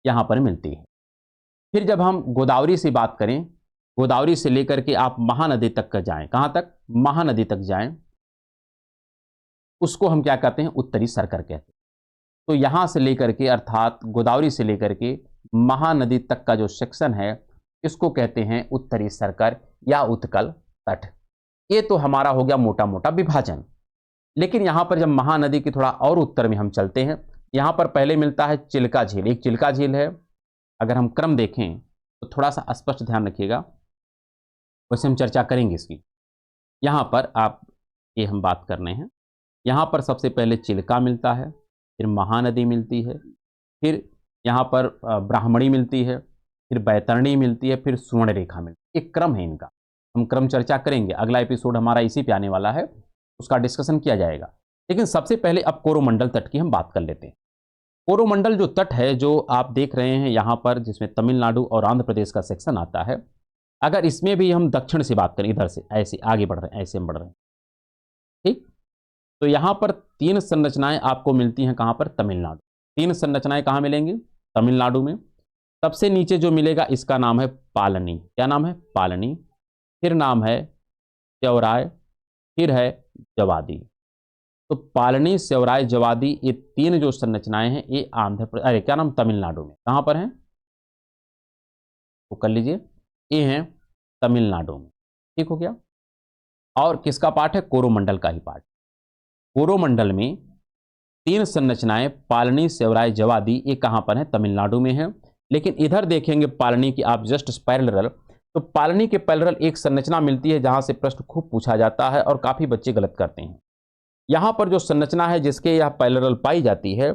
यहाँ पर मिलती है। फिर जब हम गोदावरी से बात करें, गोदावरी से लेकर के आप महानदी तक का जाएं, कहाँ तक? महानदी तक जाएं, उसको हम क्या कहते हैं? उत्तरी सरकर कहते हैं। तो यहाँ से लेकर के अर्थात गोदावरी से लेकर के महानदी तक का जो सेक्शन है इसको कहते हैं उत्तरी सरकर या उत्कल तट। ये तो हमारा हो गया मोटा मोटा विभाजन। लेकिन यहाँ पर जब महानदी के थोड़ा और उत्तर में हम चलते हैं, यहाँ पर पहले मिलता है चिल्का झील। एक चिल्का झील है। अगर हम क्रम देखें तो थोड़ा सा स्पष्ट ध्यान रखिएगा, वैसे हम चर्चा करेंगे इसकी। यहाँ पर आप ये हम बात कर रहे हैं, यहाँ पर सबसे पहले चिल्का मिलता है, फिर महानदी मिलती है, फिर यहाँ पर ब्राह्मणी मिलती है, फिर बैतरणी मिलती है, फिर सुवर्णरेखा मिलती है। एक क्रम है इनका, हम क्रम चर्चा करेंगे। अगला एपिसोड हमारा इसी पे आने वाला है, उसका डिस्कशन किया जाएगा। लेकिन सबसे पहले अब कोरोमंडल तट की हम बात कर लेते हैं। कोरोमंडल जो तट है जो आप देख रहे हैं यहाँ पर, जिसमें तमिलनाडु और आंध्र प्रदेश का सेक्शन आता है, अगर इसमें भी हम दक्षिण से बात करें, इधर से ऐसे आगे बढ़ रहे हैं, ऐसे हम बढ़ रहे हैं, ठीक। तो यहाँ पर 3 संरचनाएं आपको मिलती हैं। कहाँ पर? तमिलनाडु। 3 संरचनाएं कहाँ मिलेंगी? तमिलनाडु में। सबसे नीचे जो मिलेगा इसका नाम है पालनी। क्या नाम है? पालनी। फिर नाम है सेवराय, फिर है जवादी। तो पालनी, सेवराय, जवादी, ये 3 जो संरचनाएं हैं ये आंध्र प्रदेश, अरे क्या नाम, तमिलनाडु में। कहाँ पर हैं? तो कर लीजिए, ये हैं तमिलनाडु में। ठीक हो गया। और किसका पार्ट है? कोरोमंडल का ही पार्ट। कोरोमंडल में 3 संरचनाएं पालनी, सेवराय, जवादी, ये कहाँ पर है? तमिलनाडु में है। लेकिन इधर देखेंगे पालनी की आप जस्ट पैरेलल, तो पालनी के पैरेलल एक संरचना मिलती है जहां से प्रश्न खूब पूछा जाता है और काफी बच्चे गलत करते हैं। यहां पर जो संरचना है जिसके यह पैरेलल पाई जाती है,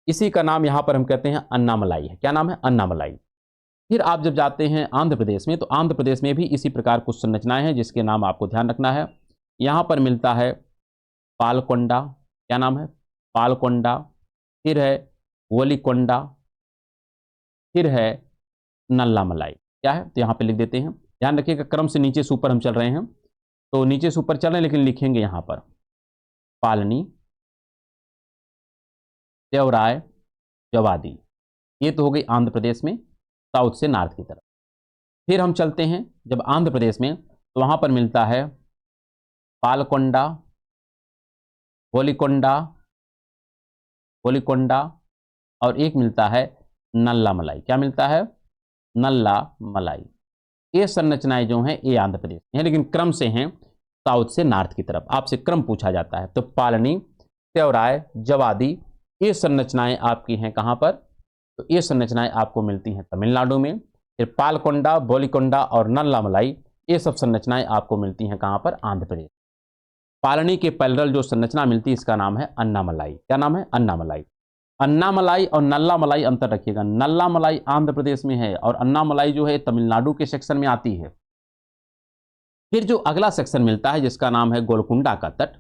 इसी का नाम यहां पर हम कहते हैं अन्नामलाई है। क्या नाम है? अन्नामलाई। फिर आप जब जाते हैं आंध्र प्रदेश में, तो आंध्र प्रदेश में भी इसी प्रकार कुछ संरचनाएं हैं जिसके नाम आपको ध्यान रखना है। यहां पर मिलता है पालकोंडा। क्या नाम है? पालकोंडा। फिर है वलीकोंडा, फिर है नल्लामलाई। क्या है? तो यहाँ पे लिख देते हैं। ध्यान रखिएगा क्रम से नीचे से ऊपर हम चल रहे हैं, तो नीचे से ऊपर चल रहे हैं, लेकिन लिखेंगे यहाँ पर पालनी, सेवराय, जवादी। ये तो हो गई आंध्र प्रदेश में साउथ से नॉर्थ की तरफ। फिर हम चलते हैं जब आंध्र प्रदेश में, तो वहाँ पर मिलता है पालकोंडा, वलीकोंडा, वलीकोंडा, और एक मिलता है नल्लामलाई। क्या मिलता है? नल्लामलाई। ये संरचनाएं जो हैं ये आंध्र प्रदेश में हैं, लेकिन क्रम से हैं साउथ से नॉर्थ की तरफ। आपसे क्रम पूछा जाता है, तो पालनी, सेवराय, जवादी, ये संरचनाएं आपकी हैं कहाँ पर? तो ये संरचनाएं आपको मिलती हैं तमिलनाडु में। फिर पालकोंडा, बोलीकोंडा और नल्लामलाई, ये सब संरचनाएं आपको मिलती हैं कहाँ पर? आंध्र प्रदेश। पालनी के पैरेलल जो संरचना मिलती है इसका नाम है अन्नामलाई। क्या नाम है? अन्नामलाई। अन्नामलाई और नल्लामलाई अंतर रखिएगा। नल्लामलाई आंध्र प्रदेश में है और अन्नामलाई जो है तमिलनाडु के सेक्शन में आती है। फिर जो अगला सेक्शन मिलता है जिसका नाम है गोलकुंडा का तट,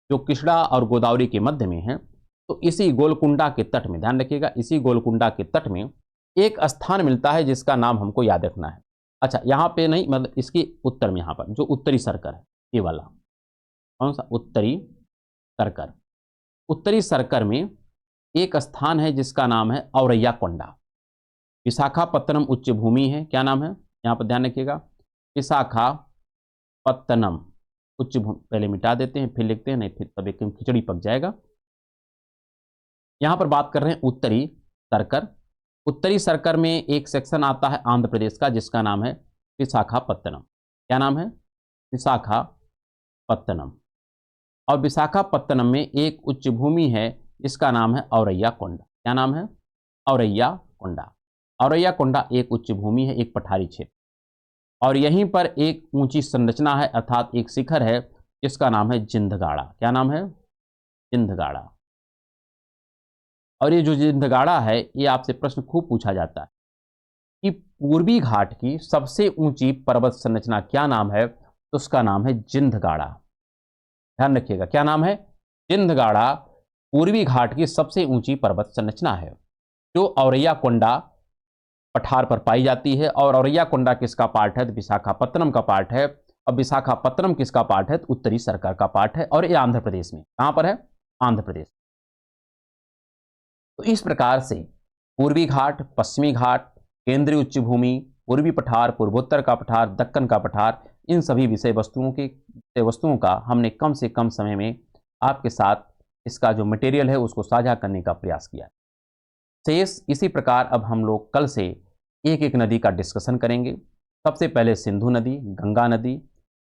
जो कृष्णा और गोदावरी के मध्य में है। तो इसी गोलकुंडा के तट में, ध्यान रखिएगा, इसी गोलकुंडा के तट में एक स्थान मिलता है जिसका नाम हमको याद रखना है। अच्छा, यहाँ पे नहीं, मतलब इसके उत्तर में, यहाँ पर जो उत्तरी सरकर है, ये वाला कौन सा? उत्तरी सरकर। उत्तरी सरकर में एक स्थान है जिसका नाम है औरैया कोंडा। विशाखापत्तनम उच्च भूमि है। क्या नाम है? यहाँ पर ध्यान रखिएगा, विशाखापत्तनम उच्च भूमि। पहले मिटा देते हैं फिर लिखते हैं, नहीं फिर तब एकदम खिचड़ी पक जाएगा। यहाँ पर बात कर रहे हैं उत्तरी सरकर। उत्तरी सरकर में एक सेक्शन आता है आंध्र प्रदेश का जिसका नाम है विशाखापत्तनम। क्या नाम है? विशाखापत्तनम। और विशाखापत्तनम में एक उच्च भूमि है जिसका नाम है औरैया कोंडा। क्या नाम है? औरैया कोंडा। औरैया कोंडा एक उच्च भूमि है, एक पठारी क्षेत्र, और यहीं पर एक ऊंची संरचना है अर्थात एक शिखर है जिसका नाम है जिंदगाड़ा। क्या नाम है? जिंदगाड़ा। और ये जो जिंदगाड़ा है ये आपसे प्रश्न खूब पूछा जाता है कि पूर्वी घाट की सबसे ऊंची पर्वत संरचना क्या नाम है? तो उसका नाम है जिंदगाड़ा। ध्यान रखिएगा, क्या नाम है? जिंदगाड़ा पूर्वी घाट की सबसे ऊंची पर्वत संरचना है जो औरैया कोंडा पठार पर पाई जाती है। और औरैया कोंडा किसका पार्ट है? तो विशाखापत्तनम का पार्ट है। और विशाखापत्तनम किसका पार्ट है? तो उत्तरी सरकार का पार्ट है। और ये आंध्र प्रदेश में, कहां पर है? आंध्र प्रदेश। तो इस प्रकार से पूर्वी घाट, पश्चिमी घाट, केंद्रीय उच्च भूमि, पूर्वी पठार, पूर्वोत्तर का पठार, दक्कन का पठार, इन सभी विषय वस्तुओं का हमने कम से कम समय में आपके साथ इसका जो मटेरियल है उसको साझा करने का प्रयास किया। शेष इसी प्रकार अब हम लोग कल से एक एक नदी का डिस्कशन करेंगे। सबसे पहले सिंधु नदी, गंगा नदी,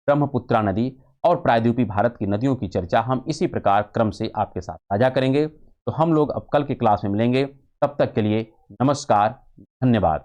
ब्रह्मपुत्रा नदी और प्रायद्वीपीय भारत की नदियों की चर्चा हम इसी प्रकार क्रम से आपके साथ साझा करेंगे। तो हम लोग अब कल की क्लास में मिलेंगे। तब तक के लिए नमस्कार, धन्यवाद।